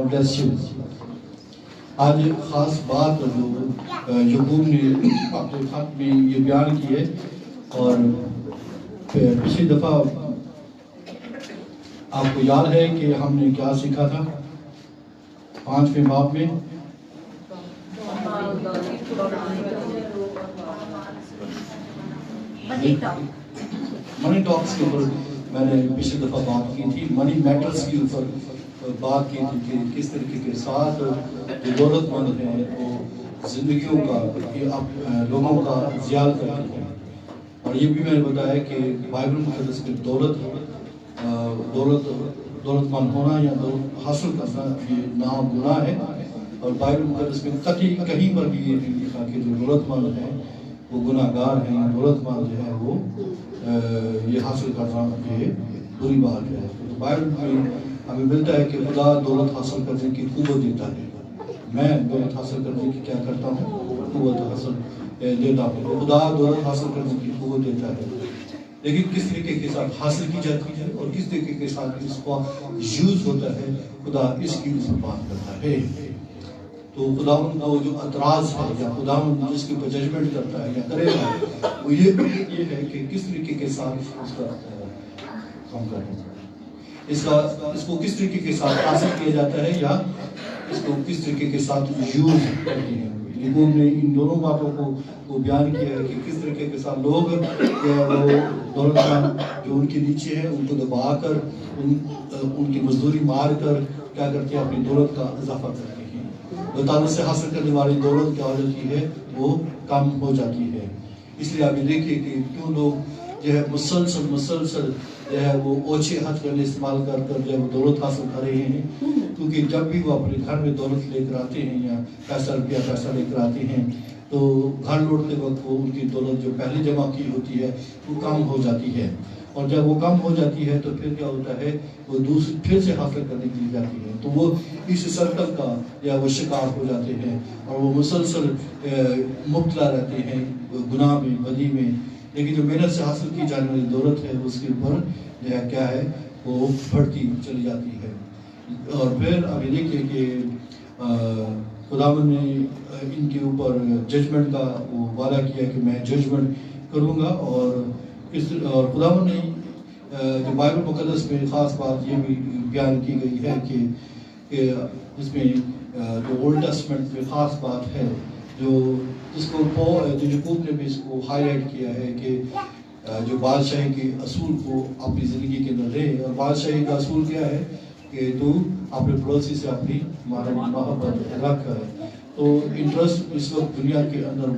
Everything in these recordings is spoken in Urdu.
God bless you. آج خاص بات جو یعقوب نے اپنے خط میں یہ بیان کی ہے، اور پچھلی دفعہ آپ کو یاد ہے کہ ہم نے کیا سیکھا تھا 5ویں باب میں؟ منی ٹاکس کے اوپر میں نے پچھلی دفعہ بات کی تھی، منی میٹرز کے اوپر بات کی تھی کہ کس طریقے کے ساتھ جو دولت مند ہیں وہ زندگیوں کا لوگوں کا زیال کرتے ہیں. اور یہ بھی میں نے بتایا کہ بائبل مقدس میں دولت مند ہونا یا دولت حاصل کرنا یہ نام گناہ ہے، اور بائبل مقدس میں قطعی کہیں پر بھی یہ نہیں لکھا کہ جو دولت مند ہیں وہ گناہ گار ہیں، دولت مند جو ہے وہ یہ حاصل کرنا یہ بری بات ہے. تو بائبل میں ہمیں ملتا ہے کہ خدا دولت حاصل کرنے کی قوت دیتا ہے. میں دولت حاصل کرنے کی کیا کرتا ہوں؟ قوت حاصل دیتا ہوں. خدا دولت حاصل کرنے کی قوت دیتا ہے، لیکن کس طریقے کے ساتھ حاصل کی جاتی ہے اور کس طریقے کے ساتھ اس کو یوز ہوتا ہے، خدا اس کی بات کرتا ہے. تو خداوند کا جو اعتراض ہے یا خداوند جس کے اوپر ججمنٹ کرتا ہے یا کرے گا وہ یہ ہے کہ کس طریقے کے ساتھ اس کا کام کرنا ہے، اس کو کس طریقے کے ساتھ حاصل کیا جاتا ہے یا اس کو کس طریقے کے ساتھ یوز کرتے ہیں. یعقوب نے ان دونوں باتوں کو بیان کیا ہے کہ کس طریقے کے ساتھ لوگ وہ دولت مند جو ان کے نیچے ہیں ان کو دبا کر ان کی مزدوری مار کر کیا کرتے ہیں، اپنی دولت کا اضافہ کرتے ہیں. دولت سے حاصل کرنے والی دولت کیا ہو جاتی ہے، وہ کم ہو جاتی ہے. اس لیے آپ یہ دیکھیے کہ کیوں لوگ جو ہے مسلسل جو ہے وہ اوچھے ہتھ کرنے استعمال کر جو ہے وہ دولت حاصل کر رہے ہیں، کیونکہ جب بھی وہ اپنے گھر میں دولت لے کر آتے ہیں یا پیسہ لے کر آتے ہیں تو گھر لوٹتے وقت وہ ان کی دولت جو پہلے جمع کی ہوتی ہے وہ کم ہو جاتی ہے. اور جب وہ کم ہو جاتی ہے تو پھر کیا ہوتا ہے، وہ دوسری پھر سے حاصل کرنے کے لیے جاتی ہے، تو وہ اس سرکل کا یا وہ شکار ہو جاتے ہیں اور وہ مسلسل مبتلا رہتے ہیں گناہ میں، بدی میں. لیکن جو محنت سے حاصل کی جانے والی دولت ہے اس کے اوپر جو ہے کیا ہے، وہ بڑھتی چلی جاتی ہے. اور پھر ابھی دیکھیے کہ خداوند نے ان کے اوپر ججمنٹ کا وہ وعدہ کیا کہ میں ججمنٹ کروں گا. اور خداوند نے جو بائبل مقدس میں خاص بات یہ بھی بیان کی گئی ہے کہ اس میں جو اولڈ ٹیسٹمنٹ میں خاص بات ہے جو جس کو یعقوب نے بھی اس کو ہائی لائٹ کیا ہے کہ جو بادشاہی کے اصول کو اپنی زندگی کے اندر لے. اور بادشاہی کا اصول کیا ہے کہ تو اپنے پڑوسی سے اپنی محبت رکھ. تو انٹرسٹ اس وقت دنیا کے اندر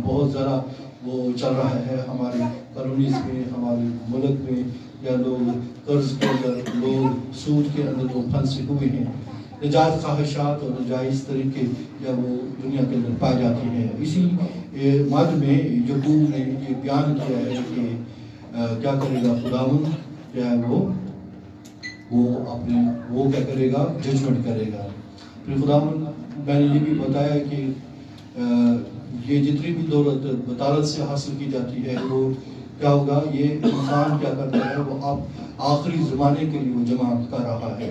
بہت زیادہ وہ چل رہا ہے ہماری کالونیز میں، ہمارے ملک میں، یا لوگ قرض کے اندر، لوگ سود کے اندر وہ پھنسے ہوئے ہیں. نجائز خواہشات اور نجائز طریقے یا وہ دنیا کے اندر پائے جاتی ہیں. اسی مد میں یعقوب نے یہ بیان کیا ہے کہ کیا کرے گا خداوند جو ہے وہ کیا کرے گا، ججمنٹ کرے گا. پھر خداوند میں نے یہ بھی بتایا کہ یہ جتنی بھی دولت بطالت سے حاصل کی جاتی ہے وہ کیا ہوگا، یہ انسان کیا کرتا ہے، وہ اب آخری زمانے کے لیے وہ جمع کر رہا ہے.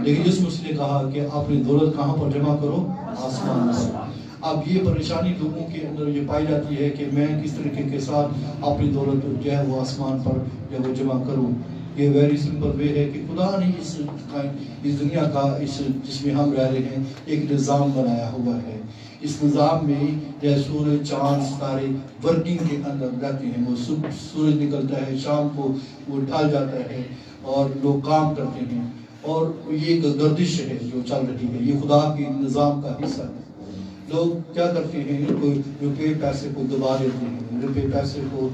لیکن جس مسئلے نے کہا کہ اپنی دولت کہاں پر جمع کرو، آسمان پر. اب یہ پریشانی لوگوں کے اندر یہ پائی جاتی ہے کہ میں کس طریقے کے ساتھ اپنی دولت جو ہے وہ آسمان پر جو وہ جمع کروں. یہ ویری سمپل وے ہے کہ خدا نے اس دنیا کا جس میں ہم رہ رہے ہیں ایک نظام بنایا ہوا ہے. اس نظام میں جیسے سورج، چاند، ستارے ورکنگ کے اندر رہتے ہیں. وہ سورج نکلتا ہے، شام کو وہ ڈھل جاتا ہے اور لوگ کام کرتے ہیں، اور یہ ایک گردش ہے جو چل رہی ہے. یہ خدا کے نظام کا حصہ ہے. لوگ کیا کرتے ہیں، روپے پیسے کو دبا دیتے ہیں، روپے پیسے کو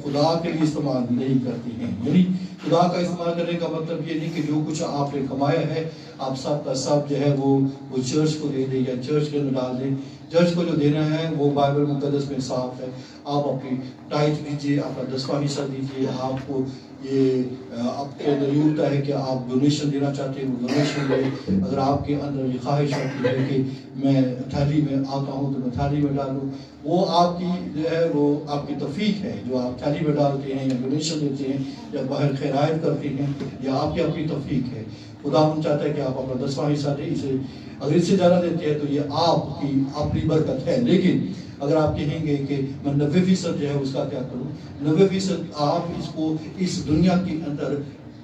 خدا کے لیے استعمال نہیں کرتے ہیں. یعنی خدا کا استعمال کرنے کا مطلب یہ نہیں کہ جو کچھ آپ نے کمایا ہے آپ سب کا سب جو ہے وہ چرچ کو دے دیں یا چرچ کے اندر ڈال دیں. چرچ کو جو دینا ہے وہ بائبل مقدس میں صاف ہے. آپ اپنی ٹائٹ دیجیے، اپنا 10واں حصہ دیجیے. آپ کو یہ آپ کے اندر یہ ہوتا ہے کہ آپ ڈونیشن دینا چاہتے ہیں، وہ ڈونیشن دیں. اگر آپ کے اندر یہ خواہش ہوتی ہے کہ میں تھیلی میں آتا ہوں تو میں تھیلی میں ڈالوں، وہ آپ کی جو ہے وہ آپ کی توفیق ہے. جو آپ تھیلی میں ڈالتے ہیں یا ڈونیشن دیتے ہیں یا باہر خیرات کرتے ہیں یا آپ کی اپنی توفیق ہے. خداوند چاہتا ہے کہ آپ اپنا 10واں حصہ دیں. اسے اگر اس سے زیادہ دیتے ہیں تو یہ آپ کی اپنی برکت ہے. لیکن اگر آپ کہیں گے کہ میں 90% جو ہے اس کا کیا کروں, 90% آپ اس کو اس دنیا کے اندر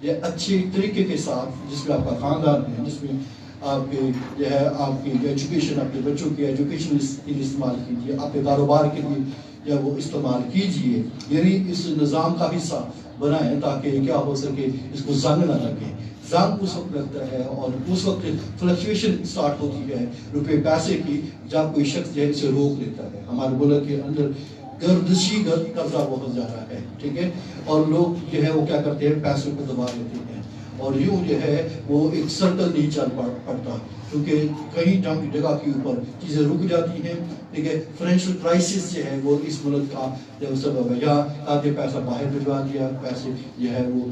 یہ اچھے طریقے کے ساتھ, جس میں آپ کا خاندان ہے, جس میں آپ کے جو ہے آپ کی ایجوکیشن, آپ کے بچوں کی ایجوکیشن کے لیے استعمال کیجیے, آپ کے کاروبار کے لیے جو وہ استعمال کیجیے. یعنی اس نظام کا حصہ بنائیں تاکہ کیا ہو سکے, اس کو زنگ نہ لگے. زنگ اس وقت لگتا ہے اور اس وقت فلکچویشن اسٹارٹ ہوتی ہے روپے پیسے کی, جب کوئی شخص جو ہے اسے روک لیتا ہے. ہمارے ملک کے اندر گردشی قرضہ بہت زیادہ ہے, ٹھیک ہے, اور لوگ جو ہے وہ کیا کرتے ہیں, پیسوں کو دبا لیتے ہیں, اور یوں جو ہے وہ ایک سرکل نہیں چل پڑتا, کیونکہ کئی جگہ کے اوپر چیزیں رک جاتی ہیں. ٹھیک ہے, فائنینشیل کرائسس جو ہے وہ اس ملک کا جو سبب ہے. یا تاکہ پیسہ باہر بھجوا دیا, پیسے جو ہے وہ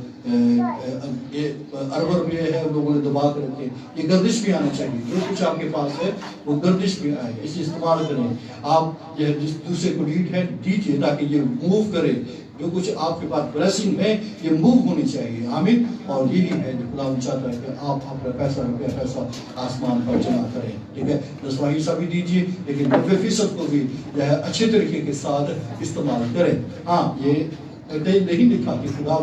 اربوں میں ہے لوگوں نے دبا کر رکھے. یہ گردش بھی آنا چاہیے, جو کچھ آپ کے پاس ہے وہ گردش بھی آئے, اسے استعمال کریں. آپ جو ہے جس دوسرے کو لیڈ ہے دیجیے تاکہ یہ موو کرے. جو کچھ آپ کے پاس بلیسنگ ہے یہ موو ہونی چاہیے. آمین. اور یہی ہے جو خدا چاہتا ہے کہ آپ اپنا پیسہ روپیہ پیسہ آسمان پر جمع کریں. ٹھیک ہے, 10واں حصہ بھی دیجیے, لیکن 90% کو بھی جو ہے اچھے طریقے کے ساتھ استعمال کریں. ہاں, یہ نہیں لکھا کہ خدا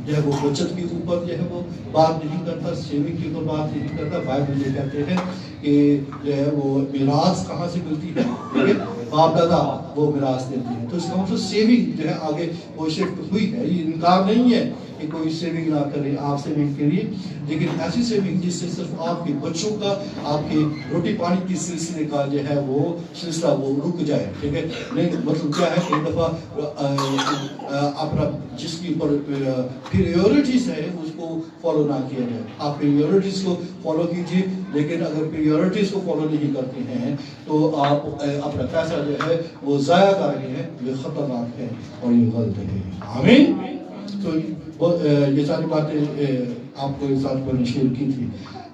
جو ہے وہ بچت کے اوپر جو ہے وہ بات نہیں کرتا, سیونگ کے اوپر بات نہیں کرتا. بائبل یہ کہتے ہیں کہ جو ہے وہ میراث کہاں سے ملتی ہے, ٹھیک ہے, باپ دادا وہ میراث دیتی ہے. تو اس کا مطلب سیونگ جو ہے آگے وہ شفٹ ہوئی ہے. یہ انکار نہیں ہے کہ کوئی سیونگ نہ کرے آپ سیونگ کے لیے, لیکن ایسی سیونگ جس سے صرف آپ کے بچوں کا, آپ کے روٹی پانی کی سلسلے کا جو ہے وہ سلسلہ وہ رک جائے. ٹھیک ہے, نہیں مطلب کیا ہے کہ ایک دفعہ اپنا جس کی پریورٹیز ہے اس کو فالو نہ کیا جائے. آپ پریورٹیز کو فالو کیجیے, لیکن اگر پریورٹیز کو فالو نہیں کرتے ہیں تو آپ اپنا پیسہ جو ہے وہ ضائع کر رہے ہیں. یہ خطرناک ہے اور یہ غلط ہے. آمین. تو یہ ساری باتیں آپ کو ساتھ میں نے شیئر کی تھی.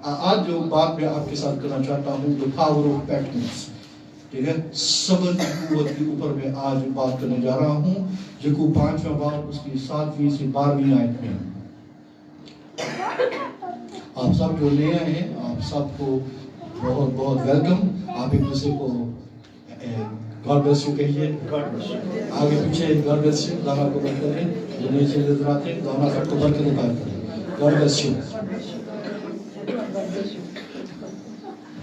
آج جو بات میں آپ کے ساتھ کرنا چاہتا ہوں, the power of patience. ٹھیک ہے, صبر کی قوت کے اوپر میں آج بات کرنے جا رہا ہوں. یعقوب 5واں باب اس کی 7ویں سے 12ویں آیت میں. آپ سب جو نئے آئے ہیں آپ سب کو بہت بہت ویلکم. آپ ایک دوسرے کو گاڈ بلیس یو کہیے, آگے پیچھے گاڈ بلیس یو, دانا کو بند کریں, جو نئے سے نظر آتے ہیں دانا سب کو بند کرنے کا کریں. God bless you.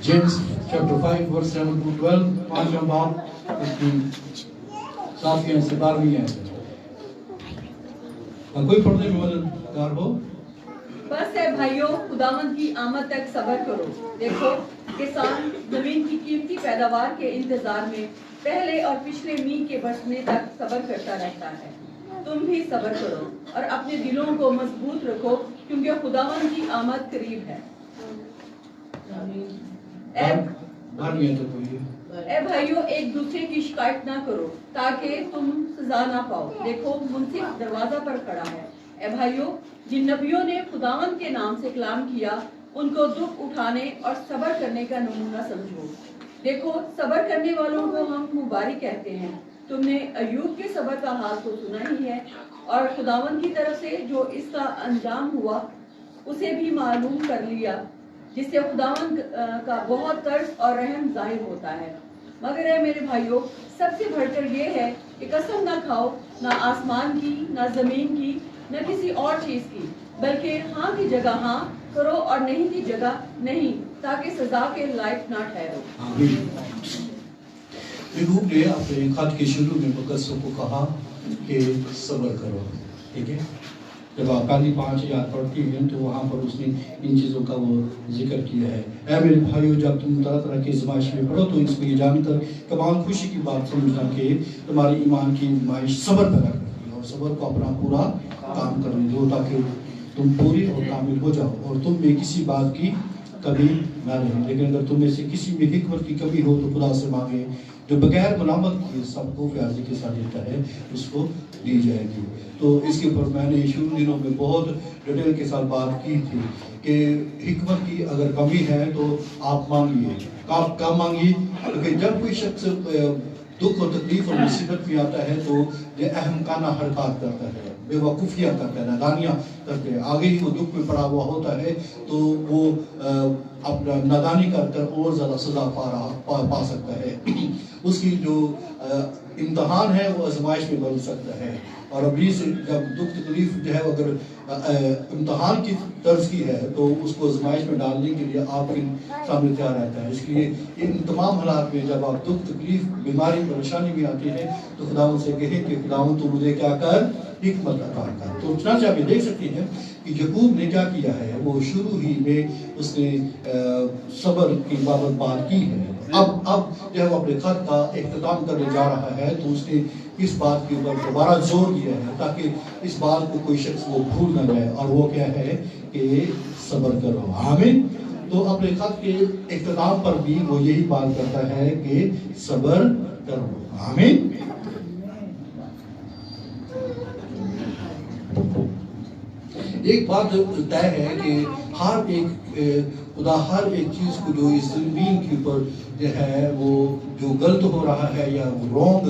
James chapter 5 verse 7 to 12, 5واں باب اس کی 7ویں سے 12ویں آیت. کوئی پڑھنے میں مددگار ہو؟ بس ہے بھائیوں, خداوند کی آمد تک صبر کرو. دیکھو کسان زمین کی قیمتی پیداوار کے انتظار میں پہلے اور پچھلے میگھ کے برسنے تک صبر کرتا رہتا ہے. تم بھی صبر کرو اور اپنے دلوں کو مضبوط رکھو کیونکہ خداوند کی آمد قریب ہے. اے بھائیوں, ایک دوسرے کی شکایت نہ کرو تاکہ تم سزا نہ پاؤ. دیکھو منصف دروازہ پر کھڑا ہے. اے بھائیوں, جن نبیوں نے خداوند کے نام سے کلام کیا ان کو دکھ اٹھانے اور صبر کرنے کا نمونہ سمجھو. دیکھو صبر کرنے والوں کو ہم مبارک کہتے ہیں. تم نے ایوب کے صبر کا حال تو سنا ہی ہے, اور خداوند کی طرف سے جو اس کا انجام ہوا اسے بھی معلوم کر لیا, جس سے خداوند کا بہت ترس اور رحم ظاہر ہوتا ہے. مگر اے میرے بھائیوں, سب سے بڑھ کر یہ ہے کہ قسم نہ کھاؤ, نہ آسمان کی, نہ زمین کی, نہ کسی اور چیز کی, بلکہ ہاں کی جگہ ہاں کرو اور نہیں کی جگہ نہیں, تاکہ سزا کے لائق نہ ٹھہرو. یعقوب نے اپنے خط کے شروع میں مقدسوں کو کہا کہ صبر کرو. ٹھیک ہے, جب آپ پہلی 5 آیات پڑھتی ہیں تو وہاں پر اس نے ان چیزوں کا وہ ذکر کیا ہے. اے میرے بھائیو, جب تم طرح طرح کی آزمائش میں پڑھو تو اس کو یہ جان کر کمال خوشی کی بات سمجھنا کہ تمہاری ایمان کی آزمائش صبر پیدا کرتی ہے, اور صبر کو اپنا پورا کام کرنے دو تاکہ تم پوری اور کامل ہو جاؤ اور تم میں کسی بات کی کمی نہ رہے. لیکن اگر تم میں سے کسی میں حکمت کی کمی ہو تو خدا سے مانگے جو بغیر ملامت کیے سب کو پیازی کے ساتھ دیتا ہے, اس کو دی جائے گی. تو اس کے اوپر میں نے شروع دنوں میں بہت ڈیٹیل کے ساتھ بات کی تھی کہ حکمت کی اگر کمی ہے تو آپ مانگیے. آپ کیا مانگیے؟ کیونکہ جب کوئی شخص دکھ اور تکلیف اور مصیبت میں آتا ہے تو یہ احمقانہ حرکات کرتا ہے, بے وقوفیاں کرتا ہے, نادانیاں کرتے ہیں. آگے ہی وہ دکھ میں پڑا ہوا ہوتا ہے تو وہ اپنا نادانی کر کر اور زیادہ سزا پا سکتا ہے. اس کی جو امتحان ہے وہ آزمائش میں بدل سکتا ہے. اور ابلیس جب دکھ تکلیف جو ہے اگر امتحان کی طرز کی ہے تو اس کو آزمائش میں ڈالنے کے لیے آپ کے سامنے تیار رہتا ہے. اس لیے ان تمام حالات میں جب آپ دکھ تکلیف بیماری پریشانی میں آتی ہے تو خداوند سے کہیں کہ خداوند تو مجھے کیا کر، حکمت عطا کر. تو چنانچہ آپ یہ دیکھ سکتے ہیں کہ یعقوب نے کیا کیا ہے، وہ شروع ہی میں اس نے صبر کی بات کی ہے. اب جو ہے وہ اپنے خط کا اختتام کرنے جا رہا ہے تو اس نے اس بات کے اوپر دوبارہ زور دیا ہے تاکہ اس بات کو کوئی شخص وہ بھول نہ جائے، اور وہ کیا ہے کہ صبر کرو. آمین. تو اپنے خط کے اختتام پر بھی وہ یہی بات کرتا ہے کہ صبر کرو. آمین. ایک بات طے ہے کہ خدا ہر ایک چیز کو جو اس زمین کے اوپر جو ہے وہ جو غلط ہو رہا ہے یا رونگ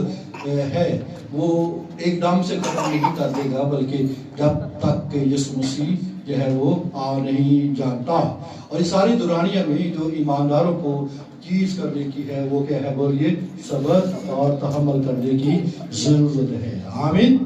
ہے وہ ایک دم سے ختم نہیں کر دے گا، بلکہ جب تک کہ یسوع مسیح جو ہے وہ آ نہیں جاتا. اور اس ساری دورانیہ میں جو ایمانداروں کو چیز کرنے کی ہے وہ کیا ہے، بولیے صبر اور تحمل کرنے کی ضرورت ہے. آمین.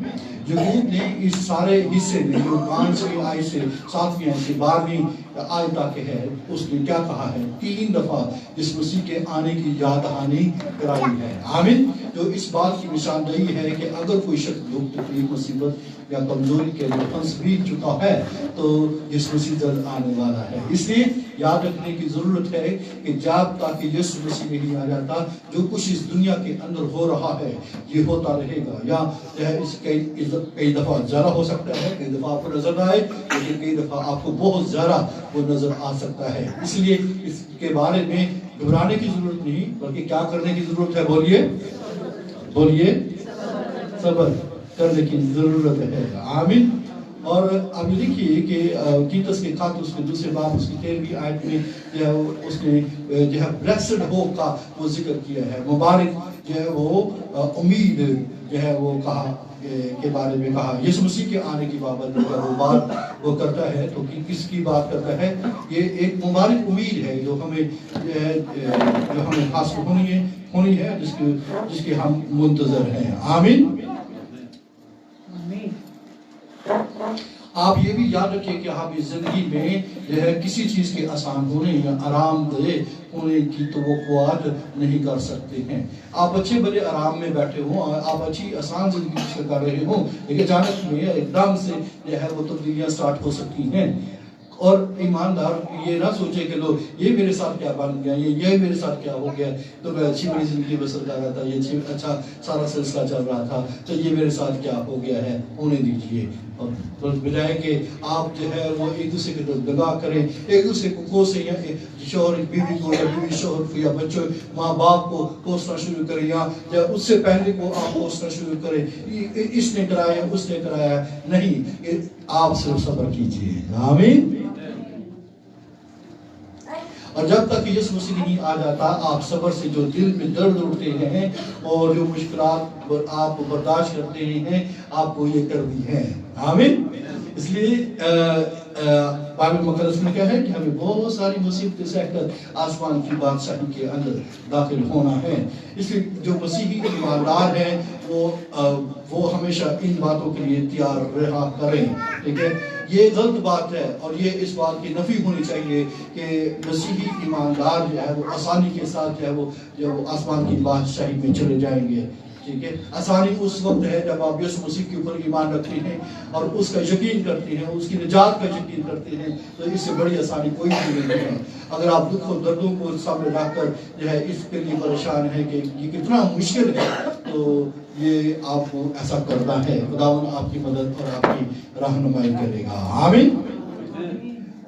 یعقوب نے اس سارے حصے میں جو 5ویں آیت سے 7ویں آیت سے 12ویں آیت تک ہے اس نے کیا کہا ہے، 3 دفعہ اس مسیح کے آنے کی یاد دہانی کرائی ہے. آمین. جو اس بات کی نشاندہی ہے کہ اگر کوئی شخص دکھ تکلیف مصیبت یا کمزوری کے لیے پھنس بھی چکا ہے تو اس مسیح جلد آنے والا ہے. اس لیے یاد رکھنے کی ضرورت ہے کہ جب تک یسوع مسیح نہیں آ جاتا جو کچھ اس دنیا کے اندر ہو رہا ہے یہ ہوتا رہے گا. یا جو ہے اس کئی دفعہ زیادہ ہو سکتا ہے، کئی دفعہ آپ کو نظر نہ آئے، لیکن کئی دفعہ آپ کو بہت زیادہ وہ نظر آ سکتا ہے. اس لیے اس کے بارے میں گھبرانے کی ضرورت نہیں، بلکہ کیا کرنے کی ضرورت ہے، بولیے صبر کرنے کی ضرورت ہے. آمین. اور اب یہ دیکھیے کہ تیتس کے خط اس کے دوسرے باب اس کی 13ویں آیت میں جو ہے اس نے جو ہے بلیسڈ ہوپ کا وہ ذکر کیا ہے، مبارک جو ہے وہ امید جو ہے وہ کہا کے بارے میں کہا. یسوع مسیح کے آنے کی بابت جو ہے وہ بات وہ کرتا ہے تو کس کی بات کرتا ہے، یہ ایک مبارک امید ہے جو ہمیں حاصل ہونی ہے جس کے ہم منتظر ہیں. آمین. آپ یہ بھی یاد رکھیں کہ ہم اس زندگی میں جو ہے کسی چیز کے آسان ہونے یا آرام دہ ہونے کی توقعات نہیں کر سکتے ہیں. آپ اچھے بڑے آرام میں بیٹھے ہوں، آپ اچھی آسان زندگی کر رہے ہوں، لیکن اچانک میں ایک دم سے جو ہے وہ تبدیلیاں سٹارٹ ہو سکتی ہیں. اور ایماندار یہ نہ سوچے کہ لوگ یہ میرے ساتھ کیا بن گیا، یہ میرے ساتھ کیا ہو گیا، تو میں اچھی بڑی زندگی بسر کر رہا تھا، یہ اچھا سارا سلسلہ چل رہا تھا، تو یہ میرے ساتھ کیا ہو گیا ہے، ہونے دیجیے. اور بجائے کہ آپ جو ہے وہ ایک دوسرے کے طرف دگا کریں، ایک دوسرے کو کوسیں، یا شوہر بیوی کو یا بیوی شوہر کو یا بچوں ماں باپ کو کوسنا شروع کریں، یا اس سے پہلے کو آپ کوسنا شروع کریں، اس نے کرایا اس نے کرایا. نہیں، آپ صرف صبر کیجیے. آمین. اور جب تک یسوع مسیح نہیں آ جاتا آپ صبر سے جو دل میں درد اٹھتے ہیں اور جو مشکلات آپ برداشت کرتے ہیں آپ کو یہ کر دی ہے. آمین. اس لیے بائبل مقدس میں کیا ہے کہ ہمیں بہت ساری مصیبتیں سہ کر آسمان کی بادشاہی کے اندر داخل ہونا ہے. اس لیے جو مسیحی ایماندار ہیں وہ ہمیشہ ان باتوں کے لیے تیار رہا کریں. ٹھیک ہے، یہ غلط بات ہے اور یہ اس بات کی نفی ہونی چاہیے کہ مسیحی ایماندار جو ہے وہ آسانی کے ساتھ جو ہے وہ آسمان کی بادشاہی میں چلے جائیں گے. ٹھیک ہے، آسانی اس وقت ہے جب آپ یسوع مسیح کے اوپر ایمان رکھتے ہیں اور اس کا یقین کرتے ہیں، اس کی نجات کا یقین کرتے ہیں، تو اس سے بڑی آسانی کوئی بھی نہیں ہے. اگر آپ دکھ اور دردوں کو سامنے رکھ کر جو ہے اس کے لیے پریشان ہے کہ یہ کتنا مشکل ہے، تو یہ آپ کو ایسا کرنا ہے. خداوند آپ کی مدد اور آپ کی رہنمائی کرے گا. آمین.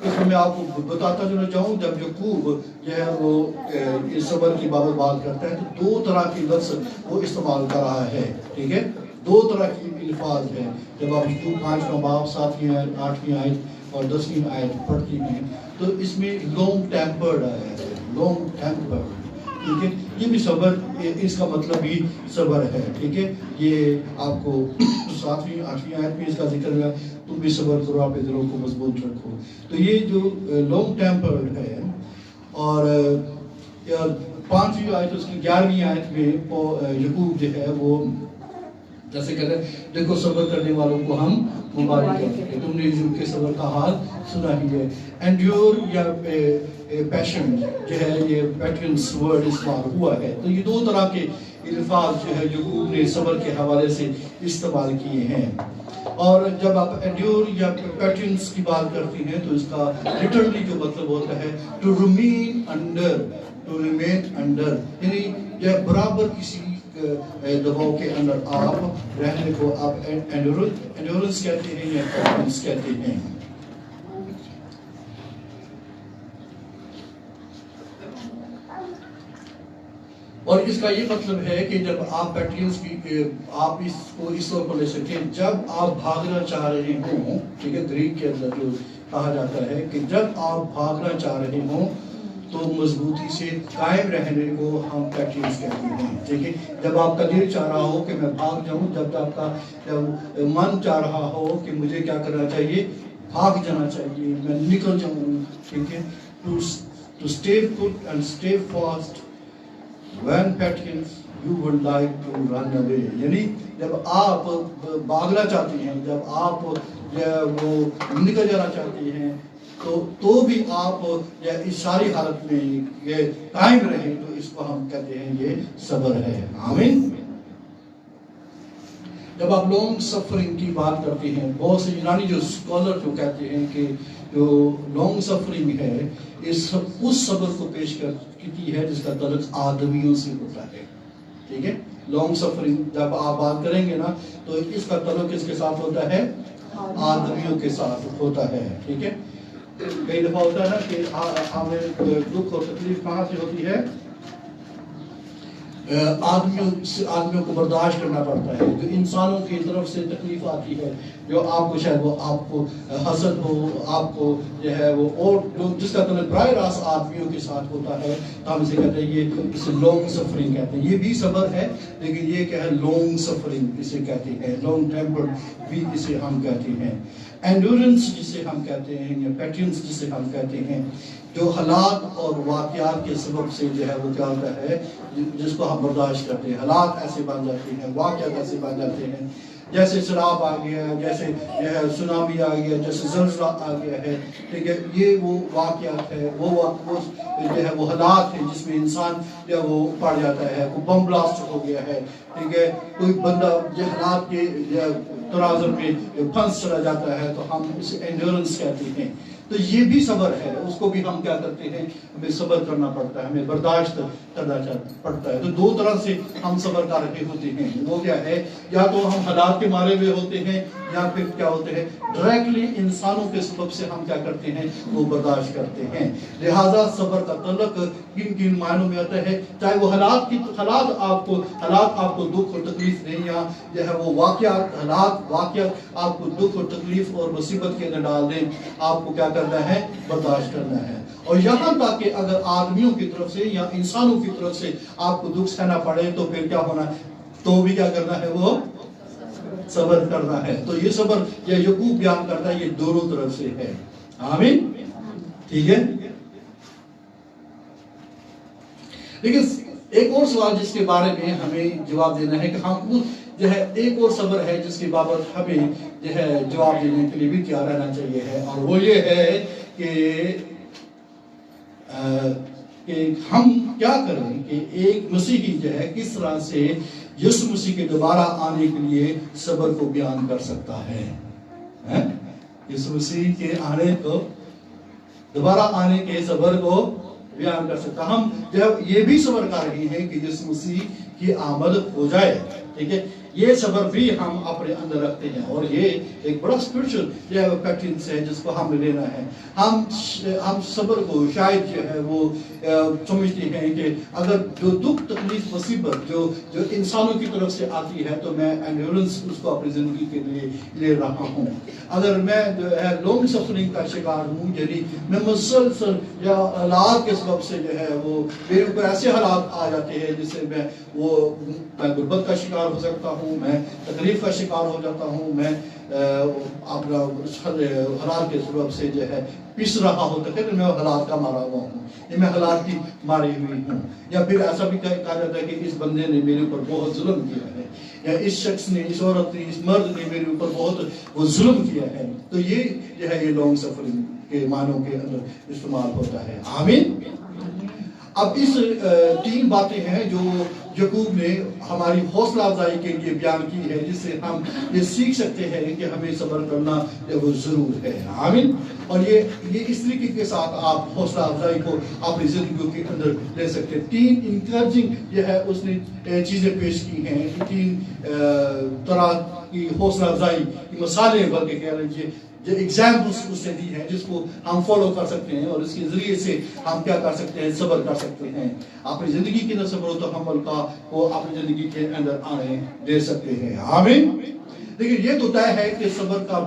اس میں آپ کو بتاتا چلا جاؤں، جب یعقوب جو ہے وہ اس صبر کی بابت بات کرتا ہے تو 2 طرح کی لفظ وہ استعمال کر رہا ہے. ٹھیک ہے، 2 طرح کی الفاظ ہیں. جب آپ 5واں باب 7ویں آیت 8ویں آیت اور 10ویں آیت پڑھتی ہیں تو اس میں لانگ ٹیمپرڈ آیا ہے. لانگ ٹیمپرڈ ٹھیک ہے، یہ بھی صبر، اس کا مطلب بھی صبر ہے، ٹھیک ہے۔ یہ آپ کو 7ویں 8ویں آیت میں اس کا ذکر ہوا، تم بھی صبر کرو، اپنے دلوں کو مضبوط رکھو۔ تو یہ جو لانگ ٹیمپر ہے، اور 5ویں آیت اس کی 11ویں آیت میں یعقوب جو ہے وہ جیسے کہتے ہیں دیکھو صبر کرنے والوں کو ہم مبارک کرتے ہیں، تم نے ان کے صبر کا حال سنا ہی ہے۔ انڈیور یا پیشن جو ہے، یہ پیٹرنس ورڈ استعمال ہوا ہے، تو یہ دو طرح کے الفاظ جو ہے یعقوب نے صبر کے حوالے سے استعمال کیے ہیں۔ اور جب آپ انڈیور یا پیٹرنس کی بات کرتی ہیں تو اس کا لٹرلی جو مطلب ہوتا ہے ٹو ریمین انڈر، یعنی برابر کسی دباؤ کے اندر آپ رہنے کو آپ انڈیورنس کہتے ہیں یا پیٹرنس کہتے ہیں۔ اور اس کا یہ مطلب ہے کہ جب آپ پیٹرنس کی آپ اس کو اس طور پر لے سکیں، جب آپ بھاگنا چاہ رہے ہوں، ٹھیک ہے، گریک کے اندر جو کہا جاتا ہے کہ جب آپ بھاگنا چاہ رہے ہوں تو مضبوطی سے قائم رہنے کو ہم پیٹرنس کہتے ہیں، ٹھیک ہے۔ جب آپ کا دل چاہ رہا ہو کہ میں بھاگ جاؤں، جب آپ کا من چاہ رہا ہو کہ مجھے کیا کرنا چاہیے، بھاگ جانا چاہیے، میں نکل جاؤں، ٹھیک ہے، to stay put and stay fast when patterns you would like to run away، یعنی جب آپ بھاگنا چاہتے ہیں، جب آپ وہ نکل جانا چاہتے ہیں تو بھی آپ اس ساری حالت میں یہ قائم رہیں، تو اس کو ہم کہتے ہیں یہ صبر ہے۔ آمین۔ جب آپ لانگ سفرنگ کی بات کرتے ہیں، بہت سے یونانی جو اسکالر جو کہتے ہیں کہ جو لانگ سفرنگ ہے اس صبر کو پیش کرتی ہے جس کا تعلق آدمیوں سے ہوتا ہے، ٹھیک ہے۔ لانگ سفرنگ جب آپ بات کریں گے نا تو اس کا تعلق اس کے ساتھ ہوتا ہے، آدمیوں کے ساتھ ہوتا ہے، ٹھیک ہے۔ کئی دفعہ ہوتا ہے نا کہ ہمیں دکھ اور تکلیف کہاں سے ہوتی ہے، آدمیوں کو برداشت کرنا پڑتا ہے، جو انسانوں کی طرف سے تکلیف آتی ہے، جو آپ کو شاید وہ آپ کو حسد ہو، آپ کو جو ہے وہ اور جو جس کا تعلق براہ راست آدمیوں کے ساتھ ہوتا ہے، تو ہم اسے کہتے ہیں یہ اسے لانگ سفرنگ کہتے ہیں۔ یہ بھی صبر ہے لیکن یہ کیا ہے، لانگ سفرنگ اسے کہتے ہیں، لانگ ٹیمپر بھی اسے ہم کہتے ہیں۔ اینڈورنس جسے ہم کہتے ہیں یا پیٹرنس جسے ہم کہتے ہیں، جو حالات اور واقعات کے سبب سے جو ہے وہ کیا ہوتا ہے، جس کو ہم برداشت کرتے ہیں، حالات ایسے بن جاتے ہیں، واقعات ایسے بن جاتے ہیں، جیسے سیلاب آ گیا، جیسے جو ہے سونامی آ گیا، جیسے زلزلہ آ گیا ہے، ٹھیک ہے، یہ وہ واقعات ہے، وہ جو ہے وہ حالات ہیں جس میں انسان جو ہے وہ پڑ جاتا ہے، وہ بم بلاسٹ ہو گیا ہے، ٹھیک ہے، کوئی بندہ جو حالات کے تناظر میں پھنس چلا جاتا ہے تو ہم اسے اینڈورنس کہتے ہیں۔ تو یہ بھی صبر ہے، اس کو بھی ہم کیا کرتے ہیں، ہمیں صبر کرنا پڑتا ہے، ہمیں برداشت کرنا پڑتا ہے۔ تو دو طرح سے ہم صبر کر رہے ہوتے ہیں، وہ کیا ہے، یا تو ہم حالات کے مارے ہوئے ہوتے ہیں یا پھر کیا ہوتے ہیں ڈائریکٹلی انسانوں کے سبب سے ہم کیا کرتے ہیں، وہ برداشت کرتے ہیں۔ لہٰذا صبر کا تعلق کن کن معنوں میں آتا ہے، چاہے وہ حالات آپ کو دکھ اور تکلیف دیں، یا جو ہے وہ واقعات آپ کو دکھ اور تکلیف اور مصیبت کے اندر ڈال دیں، آپ کو کیا کرنا ہے، برداشت کرنا ہے۔ اور یہاں تک کہ اگر آدمیوں کی طرف سے یا انسانوں کی طرف سے آپ کو دکھ سہنا پڑے تو پھر کیا ہونا، تو بھی کیا کرنا ہے، وہ صبر کرنا ہے۔ تو یہ صبر یا یعقوب بیان کرتا ہے، یہ دونوں طرف سے ہے۔ آمین، ٹھیک ہے۔ لیکن ایک اور سوال جس کے بارے میں ہمیں جواب دینا ہے کہ ہم جو ہے ایک اور صبر ہے جس کی بابت ہمیں جو ہے جواب دینے کے لیے بھی تیار رہنا چاہیے ہے، اور وہ یہ ہے کہ ہم کیا کریں کہ ایک مسیحی جو ہے کس طرح سے یسوع مسیح کے دوبارہ آنے کے لیے صبر کو بیان کر سکتا ہے۔ یسوع مسیح کے آنے کو، دوبارہ آنے کے صبر کو بیان کر سکتا۔ ہم جب یہ بھی صبر کر رہے ہیں کہ یسوع مسیح کی آمد ہو جائے، ٹھیک ہے، یہ صبر بھی ہم اپنے اندر رکھتے ہیں، اور یہ ایک بڑا اسپرچل جو ہے وہ پیٹرنس ہے جس کو ہمیں لینا ہے۔ ہم صبر کو شاید جو ہے وہ سمجھتے ہیں کہ اگر جو دکھ تکلیف مصیبت جو انسانوں کی طرف سے آتی ہے تو میں انڈیورنس اس کو اپنی زندگی کے لیے لے رہا ہوں۔ اگر میں جو ہے لانگ سفرنگ کا شکار ہوں، یعنی میں مسلسل یا حالات کے سبب سے جو ہے وہ میرے اوپر ایسے حالات آ جاتے ہیں جس سے میں غربت کا شکار ہو سکتا ہوں، میں تکلیف کا شکار ہو جاتا ہوں، میں اپنا حالات کے سبب سے جو ہے پس رہا ہوتا ہے کہ میں حالات کا مارا ہوا ہوں، یا میں حالات کی ماری ہوئی ہوں، یا پھر ایسا بھی کہا جاتا ہے کہ اس بندے نے میرے اوپر بہت ظلم کیا ہے، یا اس شخص نے، اس عورت نے، اس مرد نے میرے اوپر بہت وہ ظلم کیا ہے۔ تو یہ جو ہے یہ لانگ سفرنگ کے معنوں کے اندر استعمال ہوتا ہے۔ آمین۔ اب اس 3 باتیں ہیں جو یعقوب نے ہماری حوصلہ افزائی کے لیے بیان کی ہے، جس سے ہم یہ سیکھ سکتے ہیں کہ ہمیں صبر کرنا وہ ضرور ہے۔ آمین۔ اور یہ اس طریقے کے ساتھ آپ حوصلہ افزائی کو اپنی زندگیوں کے اندر لے سکتے ہیں۔ 3 انکریجنگ جو ہے اس نے چیزیں پیش کی ہیں، 3 طرح کی حوصلہ افزائی کی مثالیں بلکہ کہہ لیجیے جو ایگزامپلس اس نے دی ہیں جس کو ہم فالو کر سکتے ہیں، اور اس کے ذریعے سے ہم کیا کر سکتے ہیں، صبر کر سکتے ہیں۔ اپنی زندگی کے اندر صبر و تحمل کا وہ اپنی زندگی کے اندر آنے دے سکتے ہیں۔ آمین۔ لیکن یہ تو طے ہے کہ صبر کا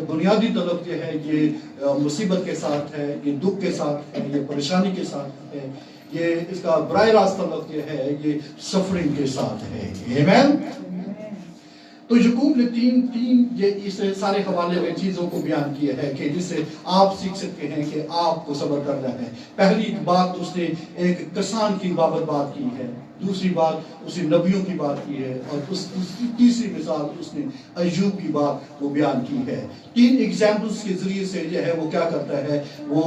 بنیادی طلب یہ ہے، یہ مصیبت کے ساتھ ہے، یہ دکھ کے ساتھ ہے، یہ پریشانی کے ساتھ ہے، یہ اس کا براہ راست طلب یہ ہے، یہ سفرنگ کے ساتھ ہے۔ آمین۔ تو یعقوب نے 3 اس سارے حوالے میں چیزوں کو بیان کیا ہے کہ جس سے آپ سیکھ سکتے ہیں کہ آپ کو صبر کرنا ہے۔ پہلی بات اس نے ایک کسان کی بابت بات کی ہے، دوسری بات اس نے نبیوں کی بات کی ہے، اور تیسری مثال اس نے ایوب کی بات وہ بیان کی ہے۔ 3 ایگزامپلس کے ذریعے سے جو ہے وہ کیا کرتا ہے، وہ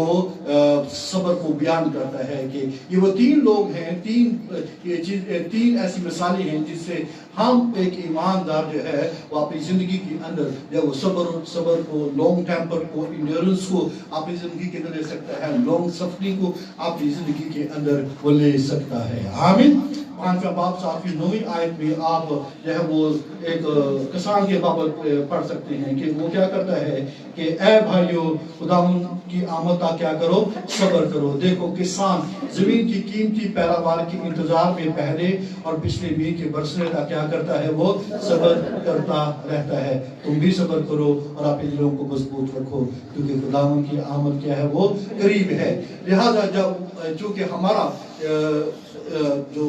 صبر کو بیان کرتا ہے کہ یہ وہ 3 لوگ ہیں، 3 ایسی مثالیں ہیں جس سے ہم ایک ایماندار جو ہے وہ اپنی زندگی کے اندر جو وہ صبر کو، لانگ ٹیمپر کو، انڈیورنس کو اپنی زندگی کے اندر لے سکتا ہے، لانگ سفرنگ کو اپنی زندگی کے اندر وہ لے سکتا ہے۔ آمین۔ 5واں باب 7ویں 9ویں آیت میں آپ جو ہے وہ ایک کسان کے بابت پڑھ سکتے ہیں کہ وہ کیا کرتا ہے کہ اے بھائیو خداوند کی آمد کا کیا کرو، صبر کرو۔ دیکھو کسان زمین کی قیمتی پیداوار کے انتظار میں پہلے اور پچھلے میگھ کے برسنے کا کیا کرتا ہے، وہ صبر کرتا رہتا ہے۔ تم بھی صبر کرو اور اپنے دلوں کو مضبوط رکھو، کیونکہ خداوند کی آمد کیا ہے، وہ قریب ہے۔ لہذا جب چونکہ ہمارا جو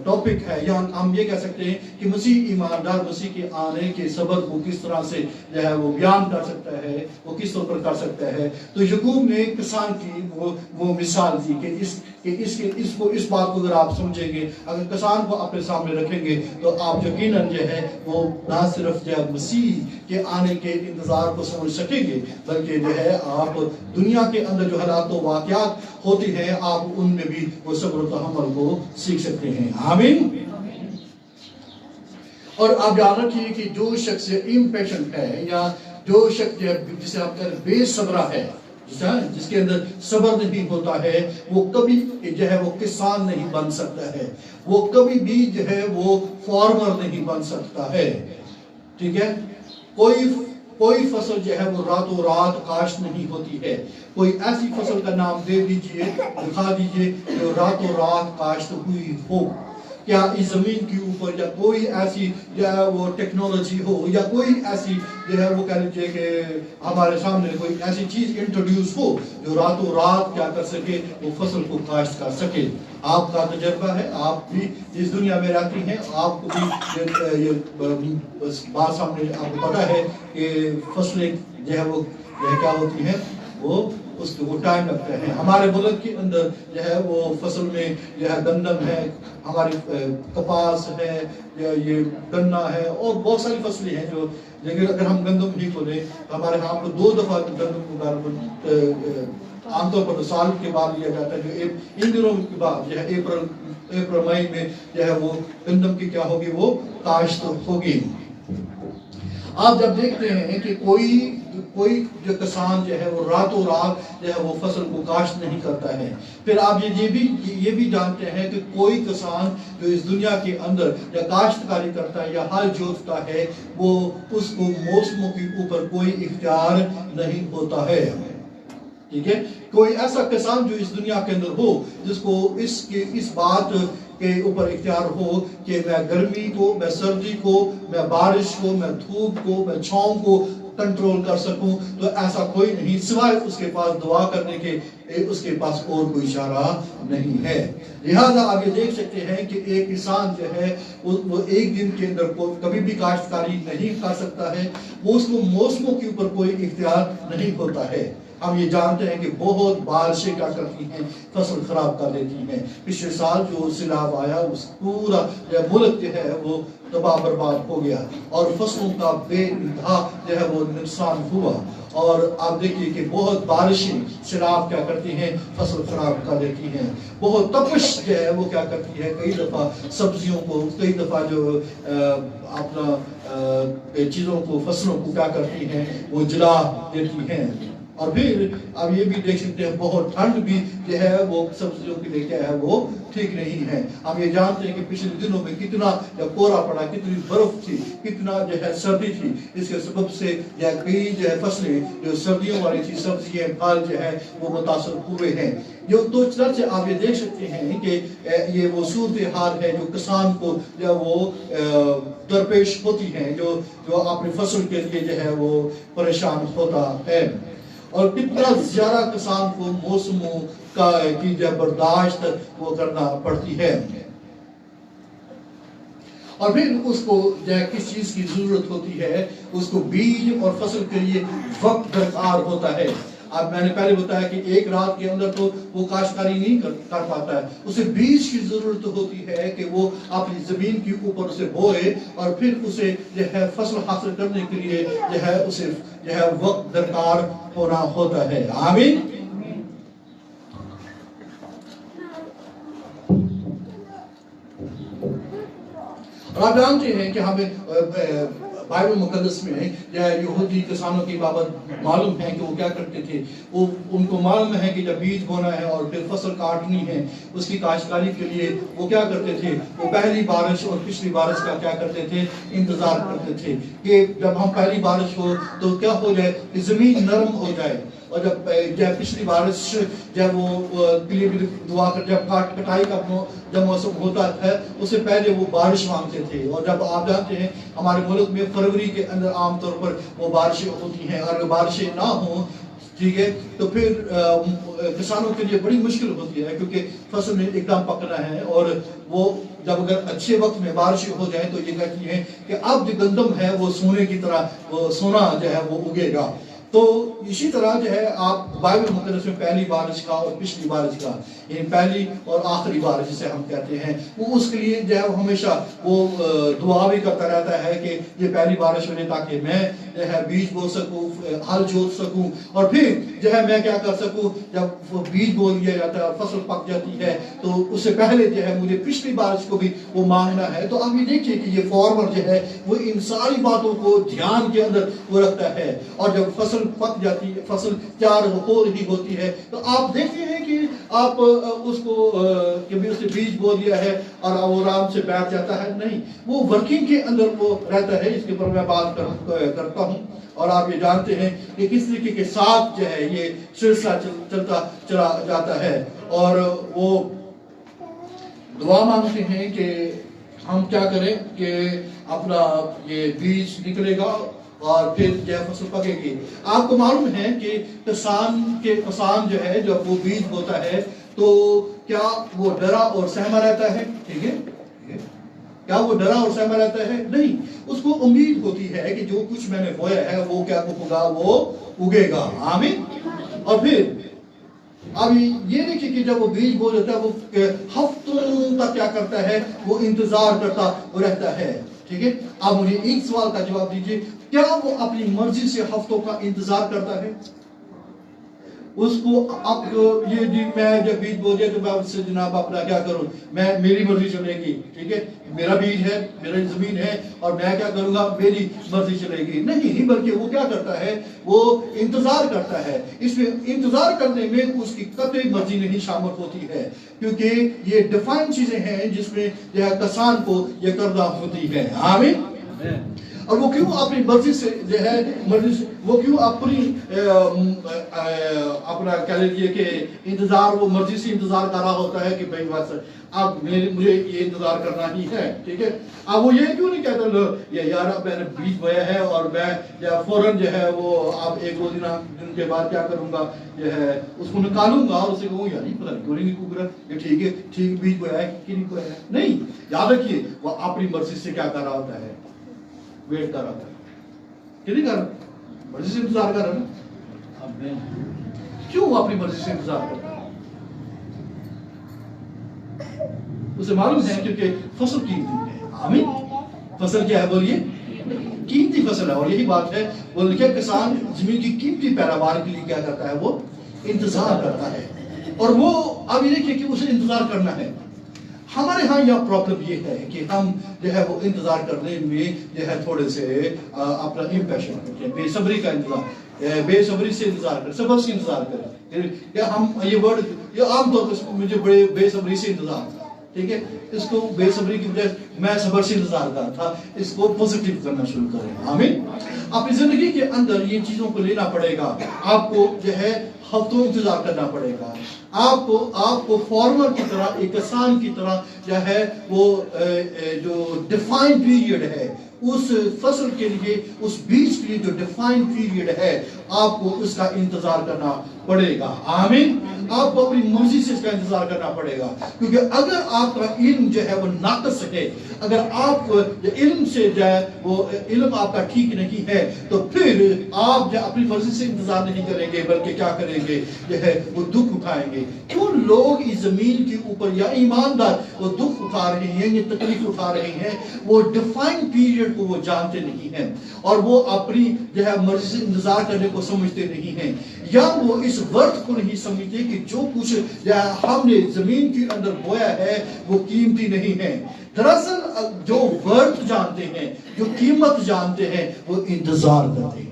ٹاپک ہے، یا ہم یہ کہہ سکتے ہیں کہ مسیح ایماندار مسیح کے آنے کے صبر کو کس طرح سے جو ہے وہ بیان کر سکتا ہے، وہ کس طور پر کر سکتا ہے، تو یعقوب نے کسان کی وہ مثال دی کہ اس بات کو اگر آپ سمجھیں گے، اگر کسان کو اپنے سامنے رکھیں گے تو آپ یقیناً جو ہے وہ نہ صرف جو ہے مسیح کے آنے کے انتظار کو سمجھ سکیں گے، بلکہ جو ہے آپ دنیا کے اندر جو حالات و واقعات ہوتی ہیں آپ ان میں بھی وہ صبر و تحمل کو سیکھ سکتے ہیں۔ آمین۔ اور آپ یاد رکھیے کہ جو شخص امپیشنٹ ہے، یا جو شخص جسے آپ کہتے ہیں بے صبرہ ہے، جس کے اندر صبر نہیں ہوتا ہے، وہ کبھی جو ہے وہ کسان نہیں بن سکتا ہے، وہ کبھی بھی جو ہے وہ فارمر نہیں بن سکتا ہے۔ ٹھیک ہے، کوئی فصل جو ہے وہ راتوں رات کاشت نہیں ہوتی ہے۔ کوئی ایسی فصل کا نام دے دیجئے، دکھا دیجئے جو راتوں رات کاشت ہوئی ہو۔ کیا اس زمین کے اوپر یا کوئی ایسی جو ہے وہ ٹیکنالوجی ہو، یا کوئی ایسی جو ہے وہ کہہ لیجیے کہ ہمارے سامنے کوئی ایسی چیز انٹروڈیوس ہو جو راتوں رات کیا کر سکے، وہ فصل کو کاشت کر سکے؟ آپ کا تجربہ ہے، آپ بھی اس دنیا میں رہتی ہیں، آپ کو بھی یہ بات سامنے آپ کو پتا ہے کہ فصلیں جو ہے وہ کیا ہوتی ہیں، اس کو ٹائم لگتا ہے۔ ہمارے ملک کے اندر جو ہے وہ فصل میں جو ہے گندم ہے، ہماری کپاس ہے، یہ گنا ہے، اور بہت ساری فصلیں ہیں جو، لیکن اگر ہم گندم ہی کو لیں تو ہمارے ہاں کو 2 دفعہ گندم کو عام طور پر سال کے بعد لیا جاتا ہے، جو ان دنوں کے بعد جو ہے اپریل مئی میں جو ہے وہ گندم کی کیا ہوگی، وہ کاشت ہوگی۔ آپ جب دیکھتے ہیں کہ کوئی کوئی جو کسان جو ہے وہ راتوں رات جو ہے وہ فصل کو کاشت نہیں کرتا ہے. پھر آپ یہ بھی جانتے ہیں کہ کوئی کسان جو اس دنیا کے اندر یا کاشتکاری کرتا ہے یا ہل جوتتا ہے وہ اس کو موسموں کے اوپر کوئی اختیار نہیں ہوتا ہے. ٹھیک ہے, کوئی ایسا کسان جو اس دنیا کے اندر ہو جس کو اس بات کے اوپر اختیار ہو کہ میں گرمی کو, میں سردی کو, میں بارش کو, میں دھوپ کو, میں چھاؤں کو کنٹرول کر سکوں, تو ایسا کوئی نہیں سوائے اس کے پاس دعا کرنے کے. اس کے پاس اور کوئی اشارہ نہیں ہے. لہذا آپ یہ دیکھ سکتے ہیں کہ ایک کسان جو ہے وہ ایک دن کے اندر کبھی بھی کاشتکاری نہیں کر سکتا ہے, وہ اس کو موسموں کے اوپر کوئی اختیار نہیں ہوتا ہے. ہم یہ جانتے ہیں کہ بہت بارشیں کیا کرتی ہیں, فصل خراب کر دیتی ہیں. پچھلے سال جو سیلاب آیا اس پورا ملک جو ہے وہ تباہ برباد ہو گیا اور فصلوں کا بے انتہا جو ہے وہ نقصان ہوا. اور آپ دیکھیے کہ بہت بارشیں سیلاب کیا کرتی ہیں, فصل خراب کر دیتی ہیں. بہت تپش جو ہے وہ کیا کرتی ہے, کئی دفعہ سبزیوں کو, کئی دفعہ جو اپنا چیزوں کو, فصلوں کو کیا کرتی ہیں, وہ جلا دیتی ہیں. اور پھر اب یہ بھی دیکھ سکتے ہیں بہت ٹھنڈ بھی جو ہے وہ سبزیوں کے لیے کیا ہے وہ ٹھیک نہیں ہے. ہم یہ جانتے ہیں کہ پچھلے دنوں میں کتنا کورا پڑا, کتنی برف تھی, کتنا جو ہے سردی تھی. اس کے سبب سے کئی جو ہے فصلیں جو سردیوں والی تھی, سبزیاں پھل جو ہے وہ متاثر ہوئے ہیں. تو چنانچہ آپ یہ دیکھ سکتے ہیں کہ یہ وہ صورتحال ہے جو کسان کو جو وہ درپیش ہوتی ہے, جو اپنی فصل کے لیے جو ہے وہ پریشان ہوتا ہے. اور کتنا زیادہ کسان کو موسموں کی برداشت وہ کرنا پڑتی ہے. اور پھر اس کو کس چیز کی ضرورت ہوتی ہے, اس کو بیج اور فصل کے لیے وقت درکار ہوتا ہے. اب میں نے پہلے بتایا کہ ایک رات کے اندر تو وہ کاشتکاری نہیں کر پاتا ہے, اسے بیج کی ضرورت ہوتی ہے کہ وہ اپنی زمین کے اوپر اسے بوئے اور پھر اسے جو ہے فصل حاصل کرنے کے لیے جو ہے اسے جو ہے وقت درکار ہونا ہوتا ہے. آمین. اور آپ جانتے ہیں کہ ہمیں بائبل مقدس میں یہودی کسانوں کی بابت معلوم ہے کہ وہ کیا کرتے تھے. وہ ان کو معلوم ہے کہ جب بیج بونا ہے اور پھر فصل کاٹنی ہے, اس کی کاشتکاری کے لیے وہ کیا کرتے تھے, وہ پہلی بارش اور پچھلی بارش کا کیا کرتے تھے, انتظار کرتے تھے کہ جب ہم پہلی بارش ہو تو کیا ہو جائے کہ زمین نرم ہو جائے. اور جب پچھلی بارش جب وہ دعا کر جب کٹائی کا جب موسم ہوتا ہے اس سے پہلے وہ بارش مانگتے تھے. اور جب آپ جانتے ہیں ہمارے ملک میں فروری کے اندر عام طور پر وہ بارشیں ہوتی ہیں, اور اگر بارشیں نہ ہوں ٹھیک ہے تو پھر کسانوں کے لیے بڑی مشکل ہوتی ہے, کیونکہ فصل میں ایک دم پکنا ہے. اور وہ جب اگر اچھے وقت میں بارشیں ہو جائیں تو یہ کہتی ہیں کہ اب جو گندم ہے وہ سونے کی طرح وہ سونا جو ہے وہ اگے گا. تو اسی طرح جو ہے آپ بائبل مقدس میں پہلی بارش کا اور پچھلی بارش کا, یعنی پہلی اور آخری بارش جسے ہم کہتے ہیں, وہ اس کے لیے جو ہے ہمیشہ وہ دعا بھی کرتا رہتا ہے کہ یہ پہلی بارش ہو جائے تاکہ میں جو ہے بیج بو سکوں, ہل جوت سکوں, اور پھر جو ہے میں کیا کر سکوں جب وہ بیج بو لیا جاتا ہے اور فصل پک جاتی ہے تو اس سے پہلے جو ہے مجھے پچھلی بارش کو بھی وہ مانگنا ہے. تو آپ یہ دیکھیے کہ یہ فارمر جو ہے وہ ان ساری باتوں کو دھیان کے اندر وہ رکھتا ہے. اور جب فصل پک جاتی ہے, فصل تیار ہو رہی ہوتی ہے, تو آپ دیکھتے ہیں کہ آپ اس کو کبھی اسے بیج بو دیا ہے اور وہ آرام سے بیٹھ جاتا ہے, نہیں, وہ ورکنگ کے اندر وہ رہتا ہے. اس کے اوپر میں بات کرتا ہوں. اور آپ یہ جانتے ہیں کہ کس طریقے کے ساتھ جو ہے یہ سلسلہ چلتا چلا جاتا ہے. اور وہ دعا مانگتے ہیں کہ ہم کیا کریں کہ اپنا یہ بیج نکلے گا اور پھر جو ہے فصل پکے گی. آپ کو معلوم ہے کہ کسان جو ہے جب وہ بیج بوتا ہے تو کیا وہ ڈرا اور سہما رہتا ہے, ٹھیک ہے, کیا وہ ڈرا اور سہما رہتا ہے, نہیں. اس کو امید ہوتی ہے کہ جو کچھ میں نے بویا ہے وہ کیا ہوگا, وہ اگے گا. آمین. اور پھر اب یہ دیکھیں کہ جب وہ بیج بو جاتا ہے وہ ہفتوں تک کیا کرتا ہے, وہ انتظار کرتا رہتا ہے. ٹھیک ہے, اب مجھے ایک سوال کا جواب دیجیے, کیا وہ اپنی مرضی سے ہفتوں کا انتظار کرتا ہے؟ اس کو اب یہ جی میں جب بیج بو دیا تو میں اس سے جناب اپنا کیا کروں, میں میری مرضی چلے گی, ٹھیک ہے, میرا بیج ہے, میری زمین ہے اور میں کیا کروں گا, میری مرضی چلے گی. نہیں, بلکہ وہ کیا کرتا ہے, وہ انتظار کرتا ہے. اس میں انتظار کرنے میں اس کی قطعی مرضی نہیں شامل ہوتی ہے, کیونکہ یہ ڈیفائن چیزیں ہیں جس میں جو ہے کسان کو یہ کرنا ہوتی ہے. آمین. اور وہ کیوں اپنی مرضی سے جو ہے مرضی سے وہ کیوں اپنی اپنا کہہ لیجیے کہ انتظار, وہ مرضی سے انتظار کر رہا ہوتا ہے کہ بھائی بس اب مجھے یہ انتظار کرنا ہی ہے, ٹھیک ہے. اب وہ یہ کیوں نہیں کہتا یار اب میں نے بیج بویا ہے اور میں فوراً جو ہے وہ اب 1-2 دن کے بعد کیا کروں گا, جو ہے اس کو نکالوں گا اور اسے کہوں یار نہیں پتہ کیوں نہیں نکل رہا, یہ ٹھیک ہے, ٹھیک بیج بویا ہے کہ نہیں بویا ہے. نہیں, یاد رکھیے وہ اپنی مرضی سے کیا کر رہا ہوتا ہے, ویٹ کر رہا تھا, کہ نہیں کر رہا, مرضی سے انتظار کر رہا نا. کیوں اپنی مرضی سے انتظار کر رہا ہے؟ اسے معلوم ہے کیونکہ فصل قیمتی ہے. آمین. فصل کیا ہے بولیے, قیمتی فصل ہے. اور یہی بات ہے, وہ لکھے کسان زمین کی قیمتی پیداوار کے لیے کیا کرتا ہے, وہ انتظار کرتا ہے. اور وہ اب یہ دیکھیے کہ اسے انتظار کرنا ہے. ہمارے ہاں یہ پرابلم یہ ہے کہ ہم جو ہے وہ انتظار کرنے میں جو ہے تھوڑے سے اپنا امپیشن کرتے ہیں, بے صبری کا انتظار, بے صبری سے انتظار کریں, صبر سے انتظار کریں. کیا ہم یہ ورڈ یہ عام طور پر مجھے بڑے بے صبری سے انتظار تھا, ٹھیک ہے, اس کو بے صبری کی وجہ میں صبر سے انتظار کر تھا, اس کو پوزیٹیو کرنا شروع کریں. آمین. اپنی زندگی کے اندر یہ چیزوں کو لینا پڑے گا. آپ کو جو ہے ہفتوں انتظار کرنا پڑے گا. آپ کو فارمر کی طرح, ایک کسان کی طرح جو ہے وہ جو ڈیفائن پیریڈ ہے اس فصل کے لیے, اس بیج کے لیے جو ڈیفائن پیریڈ ہے, آپ کو اس کا انتظار کرنا پڑے گا. آمین. آپ کو اپنی مرضی سے اس کا انتظار کرنا پڑے گا, کیونکہ اگر آپ کا علم جو ہے وہ ناقص ہے, اگر آپ علم سے جو ہے وہ علم آپ کا ٹھیک نہیں ہے, تو پھر آپ جو اپنی مرضی سے انتظار نہیں کریں گے, بلکہ کیا کریں گے, جو ہے وہ دکھ اٹھائیں گے. کیوں لوگ اس زمین کے اوپر یا ایماندار وہ دکھ اٹھا رہے ہیں, یہ تکلیف اٹھا رہے ہیں, وہ ڈیفائن پیریڈ کو وہ جانتے نہیں ہیں, اور وہ اپنی جو ہے مرضی سے انتظار کرنے کو سمجھتے نہیں ہیں, یا وہ اس وقت کو نہیں سمجھتے کہ جو کچھ ہم نے زمین کے اندر بویا ہے وہ قیمتی نہیں ہے. دراصل جو ورتھ جانتے ہیں, جو قیمت جانتے ہیں, وہ انتظار کرتے ہیں.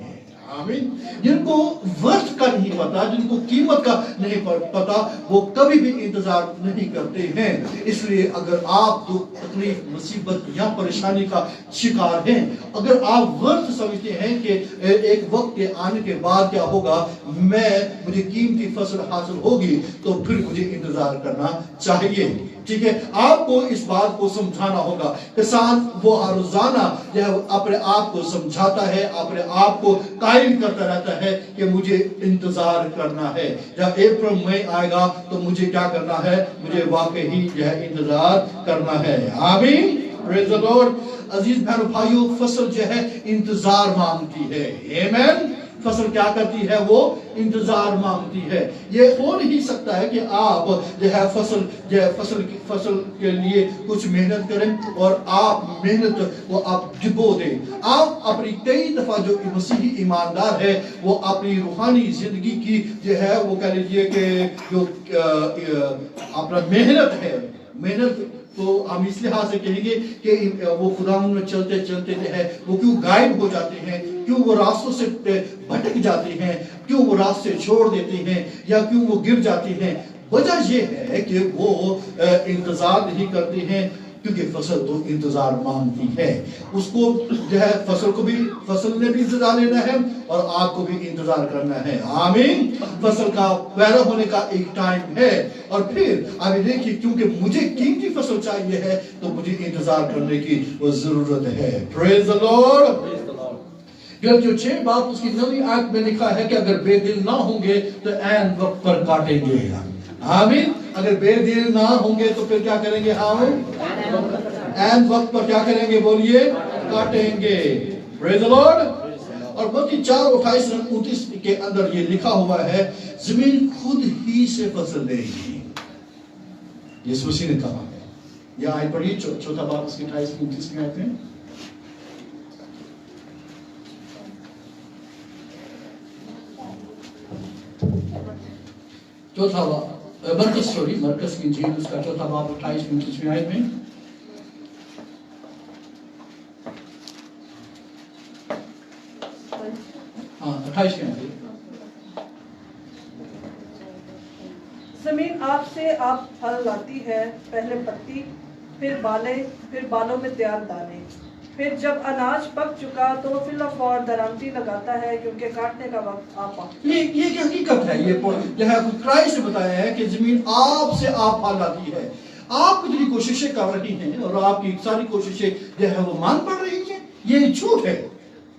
آمین. جن کو ورتھ کا نہیں پتا, جن کو قیمت کا نہیں پتا, وہ کبھی بھی انتظار نہیں کرتے ہیں. اس لیے اگر آپ دکھ, تکلیف, مصیبت یا پریشانی کا شکار ہیں, اگر آپ ورتھ سمجھتے ہیں کہ ایک وقت کے آنے کے بعد کیا ہوگا, مجھے قیمتی فصل حاصل ہوگی, تو پھر مجھے انتظار کرنا چاہیے. ٹھیک ہے, آپ کو اس بات کو سمجھانا ہوگا. کسان وہ روزانہ جو ہے اپنے آپ کو سمجھاتا ہے, اپنے آپ کو قائل کرتا رہتا ہے کہ مجھے انتظار کرنا ہے. جب اپریل مئی آئے گا تو مجھے کیا کرنا ہے, مجھے واقعی جو ہے انتظار کرنا ہے. آمین. پریز دی لارڈ. عزیز بہنوں بھائیوں, فصل جو ہے انتظار مانگتی ہے. آمین. فصل کیا کرتی ہے, وہ انتظار مانگتی ہے. یہ ہو نہیں سکتا ہے کہ آپ جو ہے فصل کے لیے کچھ محنت کریں اور آپ محنت کو آپ ڈبو دیں. آپ اپنی کئی دفعہ جو مسیحی ایماندار ہے, وہ اپنی روحانی زندگی کی جو ہے وہ کہہ لیجیے کہ جو اپنا محنت ہے, محنت تو ہم اس لحاظ سے کہیں گے کہ وہ خدا میں چلتے چلتے جو ہے وہ کیوں غائب ہو جاتے ہیں, کیوں وہ راستوں سے بھٹک جاتے ہیں, کیوں وہ راستے چھوڑ دیتے ہیں, یا کیوں وہ گر جاتے ہیں. وجہ یہ ہے کہ وہ انتظار نہیں کرتے ہیں, کیونکہ فصل تو انتظار مانگتی ہے. اس کو جو ہے فصل نے بھی انتظار لینا ہے اور آپ کو بھی انتظار کرنا ہے. آمین. فصل کا پیدا ہونے کا ایک ٹائم ہے, اور پھر ابھی دیکھیے کیونکہ مجھے قیمتی فصل چاہیے ہے تو مجھے انتظار کرنے کی وہ ضرورت ہے. پریز دی لارڈ. جو 6 باب اس کی 9ویں آیت میں لکھا ہے کہ اگر بے دل نہ ہوں گے تو عین وقت پر کاٹیں گے. آمین. اگر بے دل نہ ہوں گے تو پھر کیا کریں گے, ہم عین وقت پر کیا کریں گے, بولیے, کاٹیں گے. پریز دی لارڈ. اور متی 4:28-29 کے اندر یہ لکھا ہوا ہے, زمین خود ہی سے فصل دے گی. یسوع مسیح نے کہا ہے. یہ آیت پڑھیے, 4 باب اس کی 28-29 کی آیت ہے. چوتھا مرکز کی انجیل اس کا چوتھا باب 28-29 آیت میں. ہاں 28 میں. زمین آپ سے آپ پھل لاتی ہے، پہلے پتی، پھر بالوں میں تیار دانے. پھر جب اناج پک چکا تو فی الفور درامتی لگاتا ہے کیونکہ کاٹنے کا وقت آ پہنچا. یہ حقیقت ہے. یہ جو ہے کرائسٹ نے بتایا ہے کہ زمین آپ سے آپ پھل لاتی ہے. آپ کتنی کوششیں کر رہی ہیں اور آپ کی ساری کوششیں جو ہے وہ مان پڑ رہی ہیں. یہ جھوٹ ہے.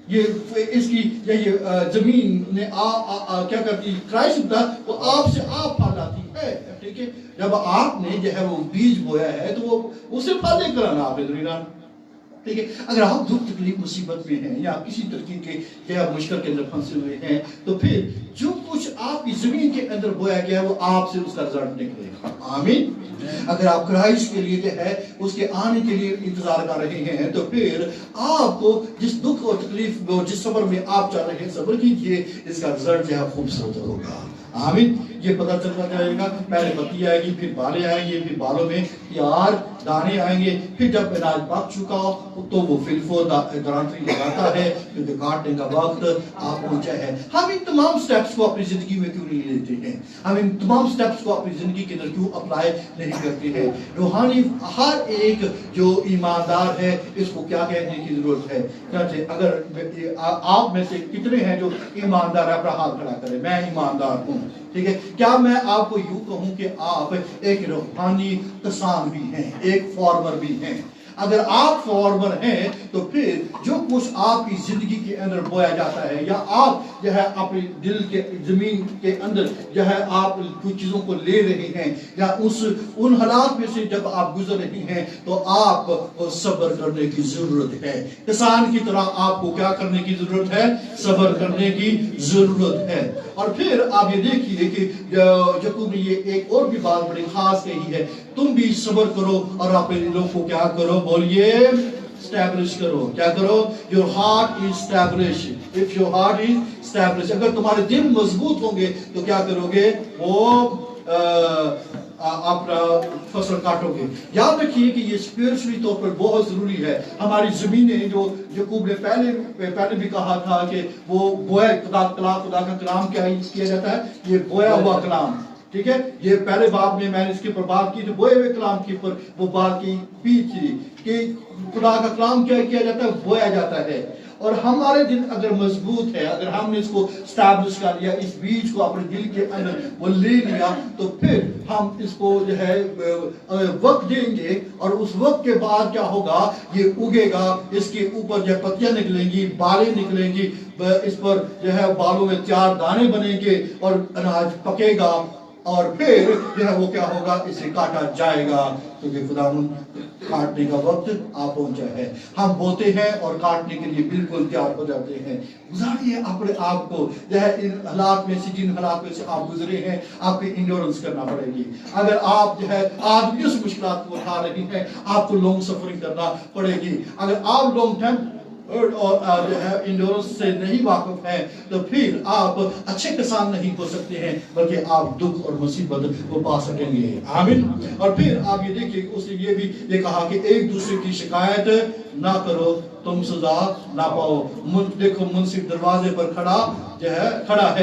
اس کی یہ زمین نے کیا کرتی کرائسٹ بتا وہ آپ سے آپ پھل لاتی ہے. ٹھیک ہے. جب آپ نے جو ہے وہ بیج بویا ہے تو وہ اسے پھل دے کر آنا آپ نے. ٹھیک ہے. اگر آپ دکھ تکلیف مصیبت میں ہیں یا کسی طریقے کے جو ہے مشکل کے اندر پھنسے ہوئے ہیں تو پھر جو کچھ آپ کی زمین کے اندر بویا گیا ہے وہ آپ سے اس کا رزلٹ نکلے گا. آمین. اگر آپ کرائسٹ کے لیے جو ہے اس کے آنے کے لیے انتظار کر رہے ہیں تو پھر آپ کو جس دکھ اور تکلیف میں جس صبر میں آپ چل رہے ہیں صبر کیجئے. اس کا رزلٹ جو ہے خوبصورت ہوگا. آمین. یہ پتہ چلتا جائے گا. پہلے پتی آئے گی، پھر بالیں آئیں گے، پھر بالوں میں پیار دانے آئیں گے. پھر جب اناج پک چکا ہو تو وہ فلفو درانتری لگاتا ہے کیونکہ کاٹنے کا وقت آپ پہنچا ہے. ہم ان تمام سٹیپس کو اپنی زندگی میں کیوں نہیں لیتے ہیں؟ ہم ان تمام سٹیپس کو اپنی زندگی کے اندر کیوں اپلائی نہیں کرتے ہیں؟ روحانی ہر ایک جو ایماندار ہے اس کو کیا کہنے کی ضرورت ہے؟ اگر آپ میں سے کتنے ہیں جو ایماندار ہے؟ اپنا ہاتھ کھڑا کریں. میں ایماندار ہوں. ٹھیک ہے. کیا میں آپ کو یوں کہوں کہ آپ ایک روحانی کسان بھی ہیں، ایک فارمر بھی ہیں؟ اگر آپ فارمر ہیں تو پھر جو کچھ آپ کی زندگی کے اندر بویا جاتا ہے یا آپ جو ہے اپنے دل کے زمین کے اندر جو ہے آپ کچھ چیزوں کو لے رہے ہیں یا ان حالات میں سے جب آپ گزر رہے ہیں تو آپ کو صبر کرنے کی ضرورت ہے. کسان کی طرح آپ کو کیا کرنے کی ضرورت ہے؟ صبر کرنے کی ضرورت ہے. اور پھر آپ یہ دیکھیے کہ یعقوب نے یہ ایک اور بھی بات بڑی خاص کہی ہے. تم بھی صبر کرو اور اپنے دلوں کو کیا کرو؟ بولیے اسٹیبلش کرو. کیا کرو؟ your heart is established. if your heart is established, اگر تمہارے دل مضبوط ہوں گے تو کیا کرو گے؟ وہ اپنا فصل کاٹو گے. یاد رکھیے کہ یہ اسپرچولی طور پر بہت ضروری ہے. ہماری زمینیں جو یعقوب نے پہلے بھی کہا تھا کہ وہ بویا خدا کا کلام کیا جاتا ہے؟ یہ بویا ہوا کلام. ٹھیک ہے. یہ پہلے باب میں نے اس کے اوپر بات کی تو بوئے ہوئے کلام کے اوپر وہ بات کی تھی کہ خدا کا کلام کیا جاتا ہے؟ بویا جاتا ہے. اور ہمارے دل اگر مضبوط ہے، اگر ہم نے اس کو اسٹیبلش کر لیا، اس بیج کو اپنے دل کے اندر وہ لے لیا تو پھر ہم اس کو جو ہے وقت دیں گے اور اس وقت کے بعد کیا ہوگا؟ یہ اگے گا. اس کے اوپر جو پتیاں نکلیں گی، بالیں نکلیں گی، اس پر جو ہے بالوں میں تیار دانے بنیں گے اور اناج پکے گا. اور پھر جو ہے وہ کیا ہوگا؟ اسے کاٹا جائے گا کیونکہ خداوند کاٹنے کا وقت آ پہنچا ہے. ہم بوتے ہیں اور کاٹنے کے لیے بالکل تیار ہو جاتے ہیں. گزاریے اپنے آپ کو جو ہے ان حالات میں سے، جن حالات میں سے آپ گزرے ہیں، آپ کو انڈورنس کرنا پڑے گی. اگر آپ جو ہے آج بھی اس مشکلات کو اٹھا رہی ہیں، آپ کو لانگ سفرنگ کرنا پڑے گی. اگر آپ لانگ ٹائم اور جو ہے انڈورنس سے نہیں واقف ہیں تو پھر آپ اچھے کسان نہیں ہو سکتے ہیں بلکہ آپ دکھ اور مصیبت کو پا سکیں گے. آمین. اور پھر آپ یہ دیکھیے اس نے یہ بھی یہ کہا کہ ایک دوسرے کی شکایت نہ کرو، تم سزا نہ پاؤ. دیکھو منصف دروازے پر کھڑا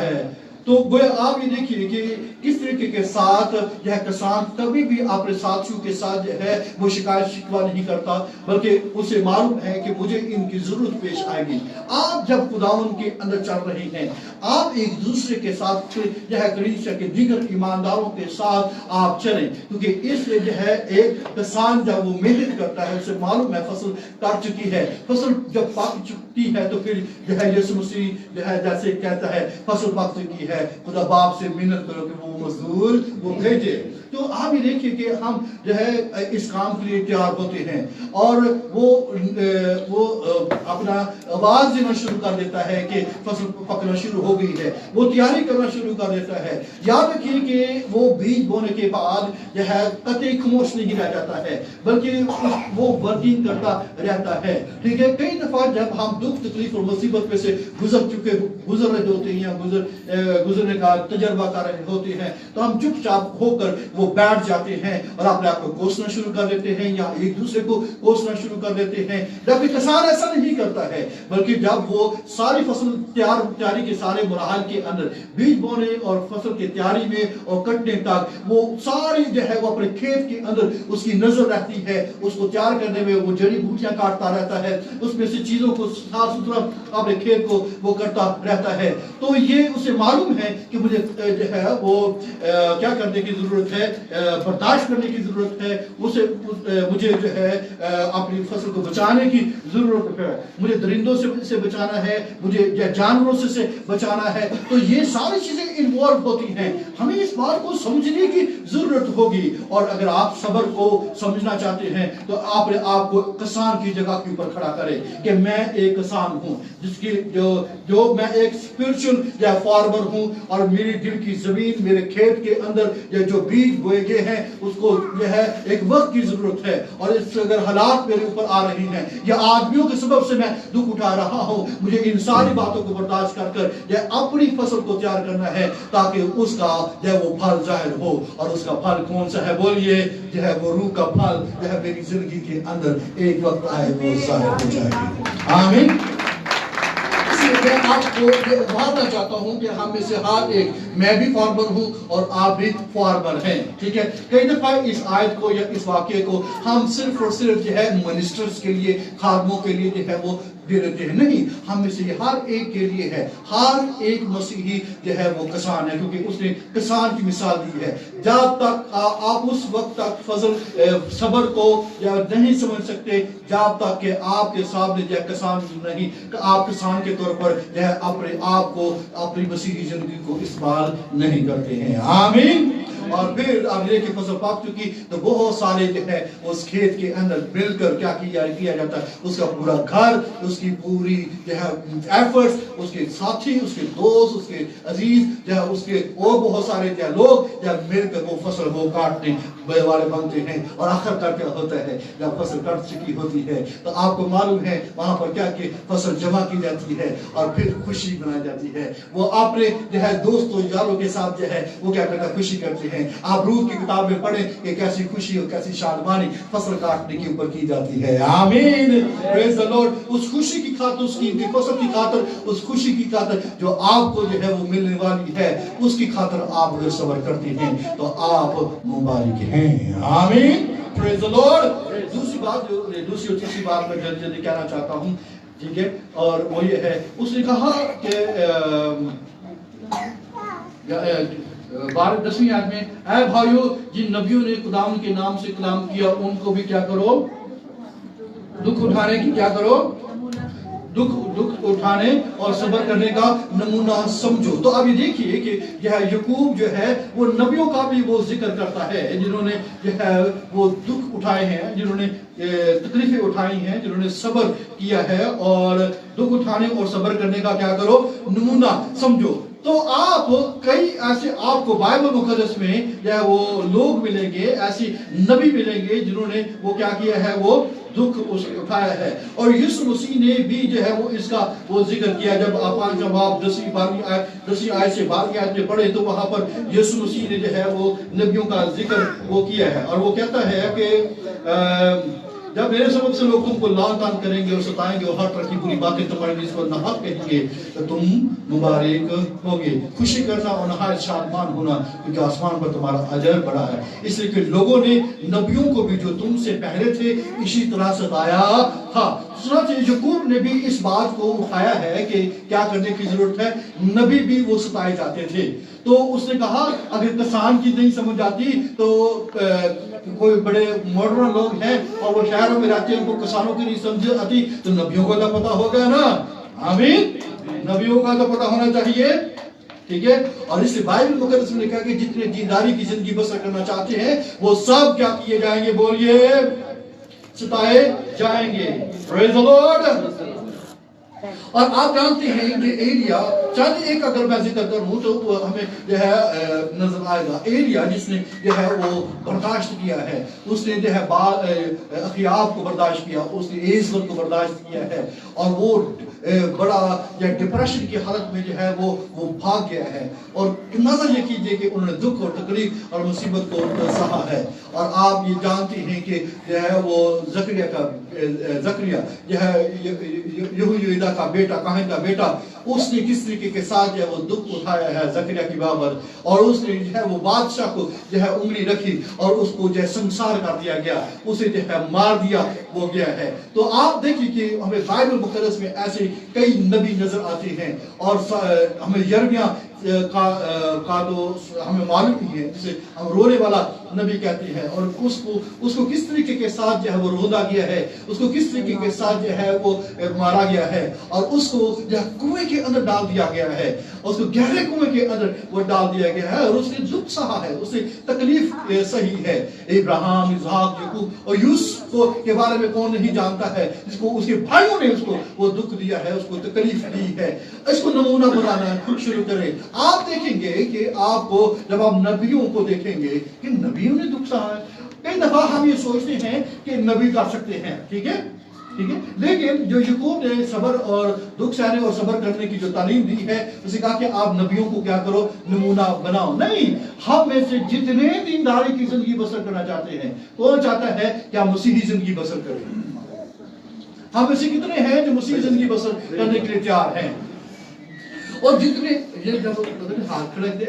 ہے. تو آپ یہ دیکھیے کہ کس طریقے کے ساتھ یہ کسان کبھی بھی اپنے ساتھیوں کے ساتھ جو ہے وہ شکایت شکوہ نہیں کرتا بلکہ اسے معلوم ہے کہ مجھے ان کی ضرورت پیش آئے گی. آپ جب خداوند کے اندر چل رہے ہیں، آپ ایک دوسرے کے ساتھ جو ہے کلیسیا کے دیگر ایمانداروں کے ساتھ آپ چلیں کیونکہ اس لیے جو ہے ایک کسان جب وہ محنت کرتا ہے اسے معلوم ہے فصل کٹ چکی ہے. فصل جب پک چکی ہے تو پھر جو ہے یسوع مسیح جو ہے جیسے کہتا ہے فصل پک چکی ہے، خدا باپ سے منت کرو کہ وہ مزدور وہ بھیجے. تو تو آپ یہ دیکھیے کہ ہم جو ہے اس کام کے لیے تیار ہوتے ہیں اور وہ اپنا آواز دینا شروع کر دیتا ہے کہ فصل پکنا شروع ہو گئی ہے، وہ تیاری کرنا شروع کر دیتا ہے. یاد رکھیے کہ وہ بیج بونے کے بعد جو ہے قطعی خاموش نہیں رہ جاتا ہے بلکہ وہ ورکنگ کرتا رہتا ہے. ٹھیک ہے، کئی دفعہ جب ہم دکھ تکلیف اور مصیبت میں سے گزر رہے ہوتے ہیں یا گزرنے کا تجربہ کر رہے ہوتے ہیں تو ہم چپ چاپ ہو کر وہ بیٹھ جاتے ہیں اور اپنے آپ کو کوسنا شروع کر دیتے ہیں یا ایک دوسرے کو کوسنا شروع کر دیتے ہیں. جبکہ کسان ایسا نہیں کرتا ہے بلکہ جب وہ ساری فصل تیاری کے سارے مراحل کے اندر بیج بونے اور فصل کی تیاری میں اور کٹنے تک وہ ساری جو ہے وہ اپنے کھیت کے اندر اس کی نظر رہتی ہے، اس کو تیار کرنے میں وہ جڑی بوٹیاں کاٹتا رہتا ہے، اس میں سے چیزوں کو صاف ستھرا اپنے کھیت کو وہ کرتا رہتا ہے. تو یہ اسے معلوم ہے کہ مجھے جو ہے وہ کیا کرنے کی ضرورت ہے، برداشت کرنے کی ضرورت ہے، مجھے جو ہے اپنی فصل کو بچانے کی ضرورت ہے، مجھے درندوں سے بچانا ہے، مجھے جانوروں سے بچانا ہے. تو یہ ساری چیزیں انوالو ہوتی ہیں، ہمیں اس بات کو سمجھنے کی ضرورت ہوگی. اور اگر آپ صبر کو سمجھنا چاہتے ہیں تو آپ نے آپ کو کسان کی جگہ کے اوپر کھڑا کرے کہ میں ایک کسان ہوں جس کی جو میں ایک اسپرچل یا فارمر ہوں اور میری دل کی زمین میرے کھیت کے اندر جو بیج بوئے گئے ہیں اس کو جو ہے ایک وقت کی ضرورت ہے. اور اس سے اگر حالات میرے اوپر آ رہی ہیں یا آدمیوں کے سبب سے میں دکھ اٹھا رہا ہوں، مجھے ان ساری باتوں کو برداشت کر یہ اپنی فصل کو تیار کرنا ہے تاکہ اس کا جو ہے وہ پھل ظاہر ہو. اور اس کا پھل کون سا ہے؟ بولیے، جو ہے وہ روح کا پھل جو ہے میری زندگی کے اندر ایک وقت آئے وہ ظاہر ہو جائے گی. آمین. میں آپ کو یہ بتانا چاہتا ہوں کہ ہم میں سے ہر ایک، میں بھی فارمر ہوں اور آپ بھی فارمر ہیں. ٹھیک ہے، کئی دفعہ اس آیت کو یا اس واقعے کو ہم صرف اور صرف جو ہے منسٹرز کے لیے، خادموں کے لیے جو ہے وہ دے دیتے ہیں. نہیں، ہم میں سے یہ ہر ایک کے لیے ہے. ہر ایک مسیحی جو ہے وہ کسان ہے کیونکہ اس نے کسان کی مثال دی ہے. جب تک آپ اس وقت تک فضل صبر کو یا نہیں سمجھ سکتے جب تک کہ آپ کے سامنے جو ہے کسان نہیں، کہ آپ کسان کے طور پر جو ہے اپنے آپ کو اپنی مسیحی زندگی کو استعمال نہیں کرتے ہیں. آمین. اور پھر اب یہ کہ فصل پک چکی تو بہت سارے جو ہے اس کھیت کے اندر مل کر کیا کیا جاتا ہے، اس کا پورا گھر، اس کی پوری جو ہے ایفرٹس، اس کے ساتھی، اس کے دوست، اس کے عزیز جو ہے اس کے اور بہت سارے جو لوگ جب مل کر وہ فصل وہ کاٹنے والے بنتے ہیں. اور آخر کر کیا ہوتا ہے، جب فصل کٹ چکی ہوتی ہے تو آپ کو معلوم ہے وہاں پر کیا کہ فصل جمع کی جاتی ہے اور پھر خوشی منائی جاتی ہے. وہ اپنے جو ہے دوستوں یاروں کے ساتھ جو ہے وہ کیا کرتا ہے، خوشی کرتے ہیں. آپ روح کی کتاب میں پڑھیں کہ کیسی خوشی اور کیسی شادمانی فصل کاٹنے کے اوپر کی جاتی ہے. آمین. پریز دی لارڈ. اس خوشی کی خاطر، اس کی فصل کی خاطر، اس خوشی کی خاطر جو آپ کو جو ہے وہ ملنے والی ہے، اس کی خاطر آپ اگر صبر کرتے ہیں تو آپ مبارک ہیں. آمین. پریز دی لارڈ. دوسری اور تیسری بات میں جلدی کہنا چاہتا ہوں. ٹھیک ہے، اور وہ یہ ہے، اس نے کہا کہ 10ویں آیت میں، اے بھائیو جن نبیوں نے خداوند کے نام سے کلام کیا ان کو بھی کیا کرو، دکھ اٹھانے کی کیا کرو، دکھ اٹھانے اور صبر کرنے کا نمونہ سمجھو. تو اب یہ دیکھیے کہ یعقوب جو ہے وہ نبیوں کا بھی وہ ذکر کرتا ہے جنہوں نے جو ہے وہ دکھ اٹھائے ہیں، جنہوں نے تکلیفیں اٹھائی ہیں، جنہوں نے صبر کیا ہے. اور دکھ اٹھانے اور صبر کرنے کا کیا کرو، نمونہ سمجھو. تو آپ کئی ایسے آپ کو بائبل مقدس میں جو ہے وہ لوگ ملیں گے، ایسی نبی ملیں گے جنہوں نے وہ کیا کیا ہے، وہ دکھ اٹھایا ہے. اور یسوع مسیح نے بھی جو ہے وہ اس کا وہ ذکر کیا. جب آپ 10ویں آیت سے 12ویں آیت میں پڑھیں تو وہاں پر یسوع مسیح نے جو ہے وہ نبیوں کا ذکر وہ کیا ہے. اور وہ کہتا ہے کہ جب میرے سبب سے لوگ تم کو لعن طعن کریں گے اور ستائیں گے اور ہر طرح کی بری باتیں تمہارے لیے اس پر ناحق کہیں گے تو تم مبارک ہوگے. خوشی کرنا اور نہایت شادمان ہونا کیونکہ آسمان پر تمہارا اجر بڑا ہے. اس لیے کہ لوگوں نے نبیوں کو بھی جو تم سے پہلے تھے اسی طرح ستایا تھا. سنت یعقوب نے بھی اس بات کو اٹھایا ہے کہ کیا کرنے کی ضرورت ہے، نبی بھی وہ ستائے جاتے تھے. تو اس نے کہا اگر کسان کی نہیں سمجھ آتی تو کوئی بڑے ماڈرن لوگ ہیں اور وہ شہروں میں رہتے ہیں، ان کو کسانوں کی نہیں سمجھ آتی تو نبیوں کو تو پتا ہوگا نا. آمین. نبیوں کا تو پتا ہونا چاہیے. ٹھیک ہے. اور اس لیے بائبل مقدس میں لکھا کہ جتنے دینداری کی زندگی بسر کرنا چاہتے ہیں وہ سب کیا کیے جائیں گے؟ بولیے ستائے جائیں گے. پریز دی لارڈ. اور آپ جانتے ہیں کہ ایلیا، چاہے ایک اگر میں ذکر کروں تو ہمیں جو ہے نظر آئے گا، ایلیا جس نے جو ہے وہ برداشت کیا ہے، اس نے جو ہے اخیاب کو برداشت کیا، اس نے ایزر کو برداشت کیا ہے، اور وہ بڑا ڈپریشن کی حالت میں جو ہے وہ بھاگ گیا ہے. اور نظر یہ کیجئے کہ انہوں نے دکھ اور تکلیف اور مصیبت کو سہا ہے. اور آپ یہ جانتے ہیں کہ جو ہے وہ زکریا جو ہے یہویدا کا بیٹا، کاہن کا بیٹا، اس نے کس طریقے کے ساتھ جو ہے وہ دکھ اٹھایا ہے زکریا کی بابت. اور اس نے جو ہے وہ بادشاہ کو جو ہے انگلی رکھی اور اس کو جو ہے سنسار کر دیا گیا، اسے جو ہے مار دیا وہ گیا ہے. تو آپ دیکھیے کہ ہمیں بائبل مقدس میں ایسے کئی نبی نظر آتے ہیں، اور ہمیں یرمیہ کا تو ہمیں معلوم ہی ہے، جسے ہم رونے والا نبی کہتے ہیں. اور اس کو کس طریقے کے ساتھ جو ہے وہ رودا گیا ہے، اس کو کس طریقے کے ساتھ جو ہے وہ مارا گیا ہے، اور اس کو جو ہے کنویں کے اندر ڈال دیا گیا ہے، اس کو گہرے کنویں کے اندر وہ ڈال دیا گیا ہے. اور اس نے دکھ سہا ہے، اس نے تکلیف سہی ہے. ابراہیم، اسحاق، یعقوب اور یوسف کے بارے میں کون نہیں جانتا ہے جس کو اس کے بھائیوں نے اس کو وہ دکھ دیا ہے، اس کو تکلیف دی ہے. اس کو نمونہ بنانا شروع کریں. آپ دیکھیں گے کہ آپ کو جب آپ نبیوں کو دیکھیں گے کہ نبیوں نے دکھ سہا ہے. کئی دفعہ ہم یہ سوچتے ہیں کہ نبی کر سکتے ہیں، ٹھیک ہے، لیکن جو یعقوب نے صبر اور دکھ سہنے اور صبر کرنے کی جو تعلیم دی ہے، اسے کہا کہ آپ نبیوں کو کیا کرو؟ نمونہ بناؤ. نہیں، ہم میں سے جتنے دینداری کی زندگی بسر کرنا چاہتے ہیں، کون چاہتا ہے کہ آپ مسیحی زندگی بسر کریں؟ ہم میں سے کتنے ہیں جو مسیحی زندگی بسر کرنے کے لیے تیار ہیں؟ اور جتنے یہ جب ہاتھ کھڑے تھے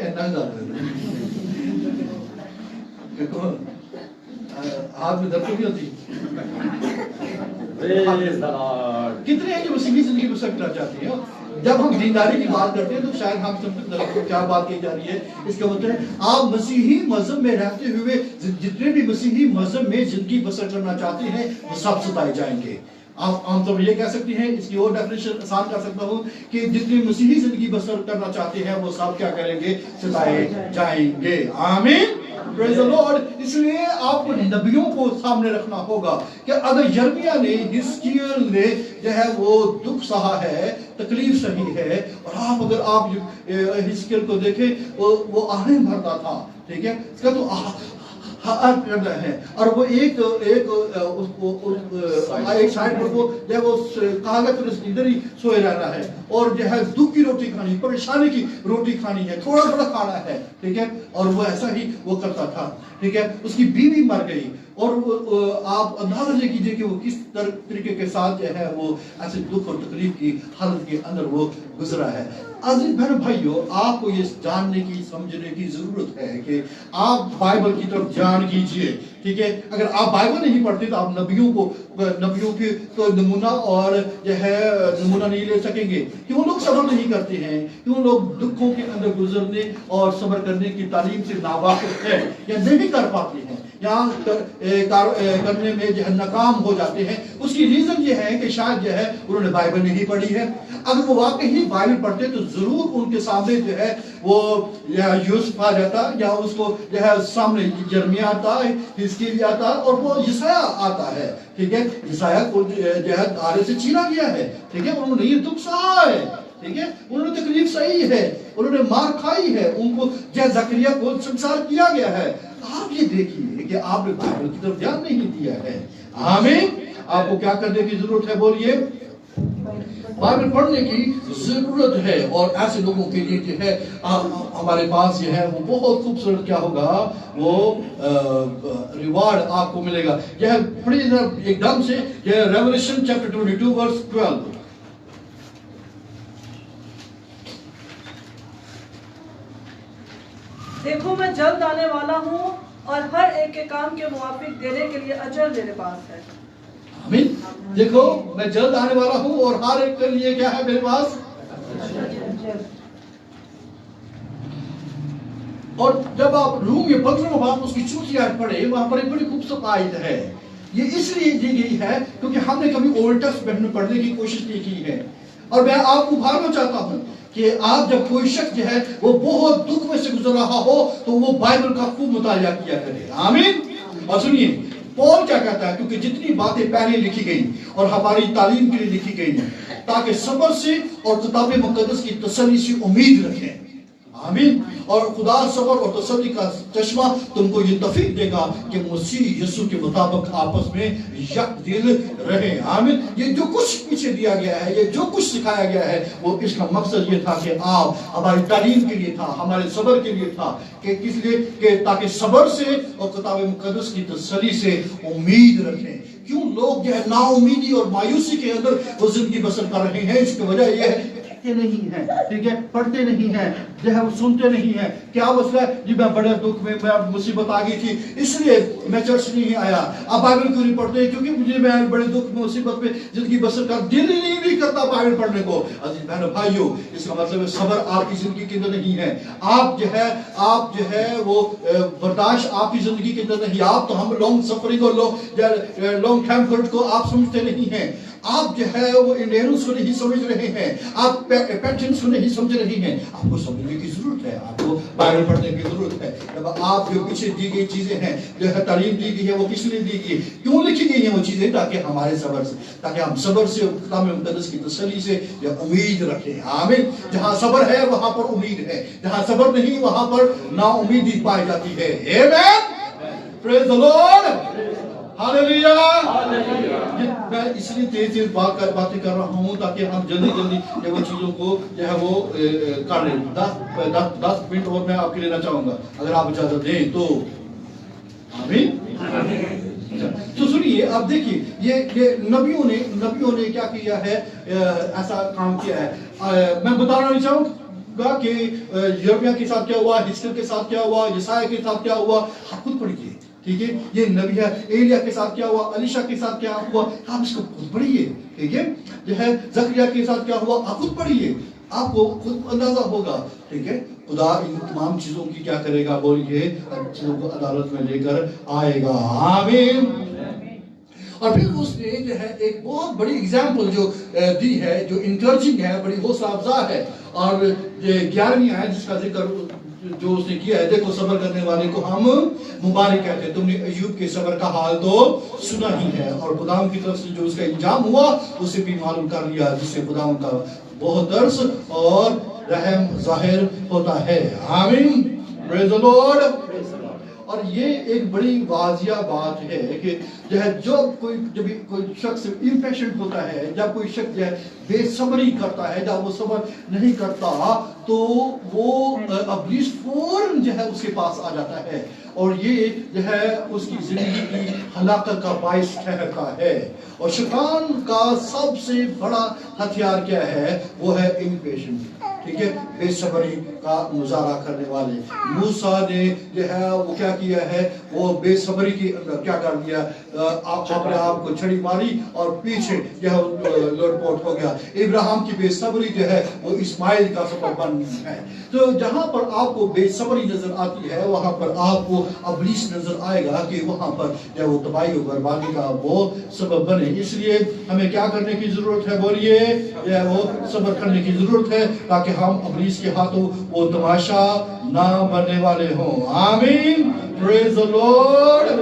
ہاتھ میں درد نہیں ہوتی. کتنے ہیں جو مسیحی زندگی بسر کرنا چاہتے ہیں؟ جب ہم دینداری کی بات کرتے ہیں تو شاید ہم سب کو کیا بات کی جا رہی ہے؟ اس کا مطلب ہے آپ مسیحی مذہب میں رہتے ہوئے جتنے بھی مسیحی مذہب میں زندگی بسر کرنا چاہتے ہیں وہ سب ستائے جائیں گے. آپ عام طور پر یہ کہہ سکتے ہیں، اس کی اور ڈیفینیشن آسان کر سکتا ہوں کہ جتنے مسیحی زندگی بسر کرنا چاہتے ہیں وہ سب کیا کریں گے؟ ستائے جائیں گے. آمین. پریز دی لارڈ. اس لیے آپ کو نبیوں کو سامنے رکھنا ہوگا کہ اگر یرمیہ نے، حزقیل نے جو ہے وہ دکھ سہا ہے، تکلیف سہی ہے، اور اگر آپ حزقیل کو دیکھیں وہ آہیں بھرتا تھا، ٹھیک ہے، اس کا تو کرنا ہے. اور وہ ایک سائڈ پر وہ جو ہے وہ کہا گیا تو ادھر ہی سوئے رہنا ہے، اور جو ہے دکھ کی روٹی کھانی، پریشانی کی روٹی کھانی ہے، تھوڑا تھوڑا کھانا ہے، ٹھیک ہے. اور وہ ایسا ہی وہ کرتا تھا، ٹھیک ہے. اس کی بیوی مر گئی، اور آپ اندازہ کیجئے کہ وہ کس طریقے کے ساتھ جو ہے وہ ایسے دکھ اور تکلیف کی حالت کے اندر وہ گزرا ہے. عزیز بہن بھائیو، آپ کو یہ جاننے کی، سمجھنے کی ضرورت ہے کہ آپ بائبل کی طرف جان کیجئے، ٹھیک ہے. اگر آپ بائبل نہیں پڑھتے تو آپ نبیوں کی تو نمونہ اور جو ہے نمونہ نہیں لے سکیں گے. کیوں لوگ صبر نہیں کرتے ہیں؟ کیوں لوگ دکھوں کے اندر گزرنے اور صبر کرنے کی تعلیم سے ناواقف ہے یا نہیں کر پاتے ہیں، یا کرنے میں جو ہے ناکام ہو جاتے ہیں؟ اس کی ریزن یہ ہے کہ شاید جو ہے انہوں نے بائبل نہیں پڑھی ہے. اگر وہ واقعی بائبل پڑھتے تو ضرور ان کے سامنے جو ہے وہ یا یوسف آ جاتا، یا اس کو جو ہے سامنے یرمیہ آتا، حزقیل آتا، اور وہ یسایہ آتا ہے، ٹھیک ہے. یسایہ کو جو ہے آرے سے چھینا گیا ہے، ٹھیک ہے. انہوں نے یہ دکھ سہا ہے، ٹھیک ہے. انہوں نے تکلیف سہی ہے، انہوں نے مار کھائی ہے، ان کو جو زکریا کو سنسار کیا گیا ہے. آپ یہ دیکھیے کہ آپ نے بائبل کی طرف دھیان نہیں دیا ہے. آمین. آپ کو کیا کرنے کی ضرورت ہے؟ بولیے. بائبل پڑھنے کی ضرورت ہے. اور ایسے لوگوں کے لیے جو ہے ہمارے پاس یہ ہے وہ بہت خوبصورت کیا ہوگا، وہ ریوارڈ آپ کو ملے گا. یہ پڑھیے ایک دم سے، یہ ریولیشن چیپٹر 22 ورس 12. دیکھو میں جلد آنے والا ہوں، اور ہر ایک کے کام کے موافق دینے کے لیے اجر میرے پاس ہے. آمین. دیکھو میں جلد آنے والا ہوں، اور ہر ایک کے لیے کیا ہے میرے پاس؟ اور جب آپ روم میں 15 باب اس کی چوتھی آیت پڑھے، وہاں پر ایک بڑی خوبصورت آیت ہے. یہ اس لیے دی گئی ہے کیونکہ ہم نے کبھی اولڈ ٹیسٹمنٹ میں پڑھنے کی کوشش نہیں کی ہے. اور میں آپ کو ابھارنا چاہتا ہوں کہ آپ جب کوئی شخص جو ہے وہ بہت دکھ میں سے گزر رہا ہو تو وہ بائبل کا خوب مطالعہ کیا کرے. آمین. اور سنیے پول کیا کہتا ہے, کیونکہ جتنی باتیں پہلے لکھی گئی اور ہماری تعلیم کے لیے لکھی گئی ہیں تاکہ صبر سے اور کتاب مقدس کی تسلی سے امید رکھیں. آمین. اور خدا صبر اور تسلی کا چشمہ تم کو یہ توفیق دے گا کہ مسیح یسوع کے مطابق آپس میں یک دل رہیں. آمین. یہ جو کچھ پیچھے دیا گیا ہے, یہ جو کچھ سکھایا گیا ہے, وہ اس کا مقصد یہ تھا کہ آپ ہماری تعلیم کے لیے تھا, ہمارے صبر کے لیے تھا, کہ کس لیے کہ تاکہ صبر سے اور کتاب مقدس کی تسلی سے امید رکھیں. کیوں لوگ جو ہے نا امیدی اور مایوسی کے اندر وہ زندگی بسر کر رہے ہیں؟ اس کی وجہ یہ ہے نہیں ہیں, ٹھیک ہے, پڑھتے نہیں ہیں, جو ہے وہ سنتے نہیں ہیں. کیا مسئلہ ہے؟ جی میں بڑے دکھ میں مصیبت آ گئی تھی اس لیے میں چرچ نہیں آیا. آپ بائبل کیوں نہیں پڑھتے؟ کیونکہ مجھے میں بڑے دکھ میں مصیبت میں زندگی بسر کر دل ہی نہیں کرتا بائبل پڑھنے کو. عزیز بہنوں بھائیوں, اس کا مطلب ہے صبر آپ کی زندگی کے اندر نہیں ہے. آپ جو ہے وہ برداشت آپ کی زندگی کے اندر نہیں. آپ تو ہم لانگ سفرنگ اور لانگ ٹیمپرڈ کو آپ سمجھتے نہیں ہیں. آپ جو ہے وہ انڈینس کو نہیں سمجھ رہے ہیں, آپ پیٹنس کو نہیں سمجھ رہے ہیں. آپ کو سمجھنے کی ضرورت ہے, آپ کو بائبل پڑھنے کی ضرورت ہے. جب آپ جو پیچھے دی گئی چیزیں ہیں, جو ہے تعلیم دی گئی ہے, وہ کس لیے دی گئی, کیوں لکھی گئی ہیں وہ چیزیں؟ تاکہ ہمارے صبر سے, تاکہ ہم صبر سے کلام مقدس کی تسلی سے امید رکھیں. آمین. جہاں صبر ہے وہاں پر امید ہے, جہاں صبر نہیں وہاں پر نا امیدی پائی جاتی ہے. آمین. پریز دی لارڈ. ہاللیلویہ. میں اس لیے تیز باتیں کر رہا ہوں تاکہ ہم جلدی وہ چیزوں کو جو ہے وہ کر لیں. 10 منٹ اور میں آپ کے لینا چاہوں گا اگر آپ اجازت دیں تو. آمین. تو سنیے, اب دیکھیے یہ نبیوں نے کیا کیا ہے, ایسا کام کیا ہے. میں بتانا نہیں چاہوں گا کہ یرمیہ کے ساتھ کیا ہوا, حزقیل کے ساتھ کیا ہوا, یسایہ کے ساتھ کیا ہوا. آپ خود پڑھیے, ٹھیک ہے. یہ نبی ہے, ایلیا کے ساتھ کیا ہوا, الیشا کے ساتھ کیا ہوا, آپ اس کو خود پڑھیے. ٹھیک ہے. جو ہے زکریا کے ساتھ کیا ہوا, آپ خود پڑھیے, آپ کو خود اندازہ ہوگا. ٹھیک ہے. خدا ان تمام چیزوں کی کیا کرے گا, بولیے, چیزوں کو عدالت میں لے کر آئے گا. آمین. اور پھر اس نے جو ہے ایک بہت بڑی اگزامپل جو دی ہے, جو انکریجنگ ہے, بڑی حوصلہ افزا ہے. اور یہ 11ویں آیت جس کا ذکر جو اس نے کیا ہے, دیکھو صبر کرنے والے کو ہم مبارک کہتے ہیں. تم نے ایوب کے صبر کا حال تو سنا ہی ہے, اور خدا کی طرف سے جو اس کا انجام ہوا اسے بھی معلوم کر لیا, جس سے خدا کا بہت ترس اور رحم ظاہر ہوتا ہے. آمین. پریز دی لارڈ. اور یہ ایک بڑی واضح بات ہے کہ جو ہے جب کوئی شخص امپیشنٹ ہوتا ہے, جب کوئی شخص جو ہے بے صبری کرتا ہے, جب وہ صبر نہیں کرتا تو وہ ابلیس فوراً جو ہے اس کے پاس آ جاتا ہے, اور یہ جو ہے اس کی زندگی کی ہلاکت کا باعث ٹھہرتا ہے. اور شیطان کا سب سے بڑا ہتھیار کیا ہے, وہ ہے امپیشنٹ. ٹھیک ہے. بے صبری کا مظاہرہ کرنے والے. موسیٰ نے جو ہے وہ کیا کیا ہے, وہ بے صبری کے اندر کیا کر دیا, اپنے آپ کو چھڑی ماری اور پیچھے جو ہے لوٹ پوٹ ہو گیا. ابراہیم کی بے صبری جو ہے وہ اسماعیل کا سبب بن ہے. تو جہاں پر آپ کو بے صبری نظر آتی ہے وہاں پر آپ کو ابلیس نظر آئے گا کہ وہاں پر جو وہ تباہی و بربادی کا وہ سبب بنے. اس لیے ہمیں کیا کرنے کی ضرورت ہے, بولیے, جو ہے وہ صبر کرنے کی ضرورت ہے تاکہ ہم ابلیس کے ہاتھوں وہ تماشا نہ بننے والے ہوں. آمین. پریز دی لارڈ.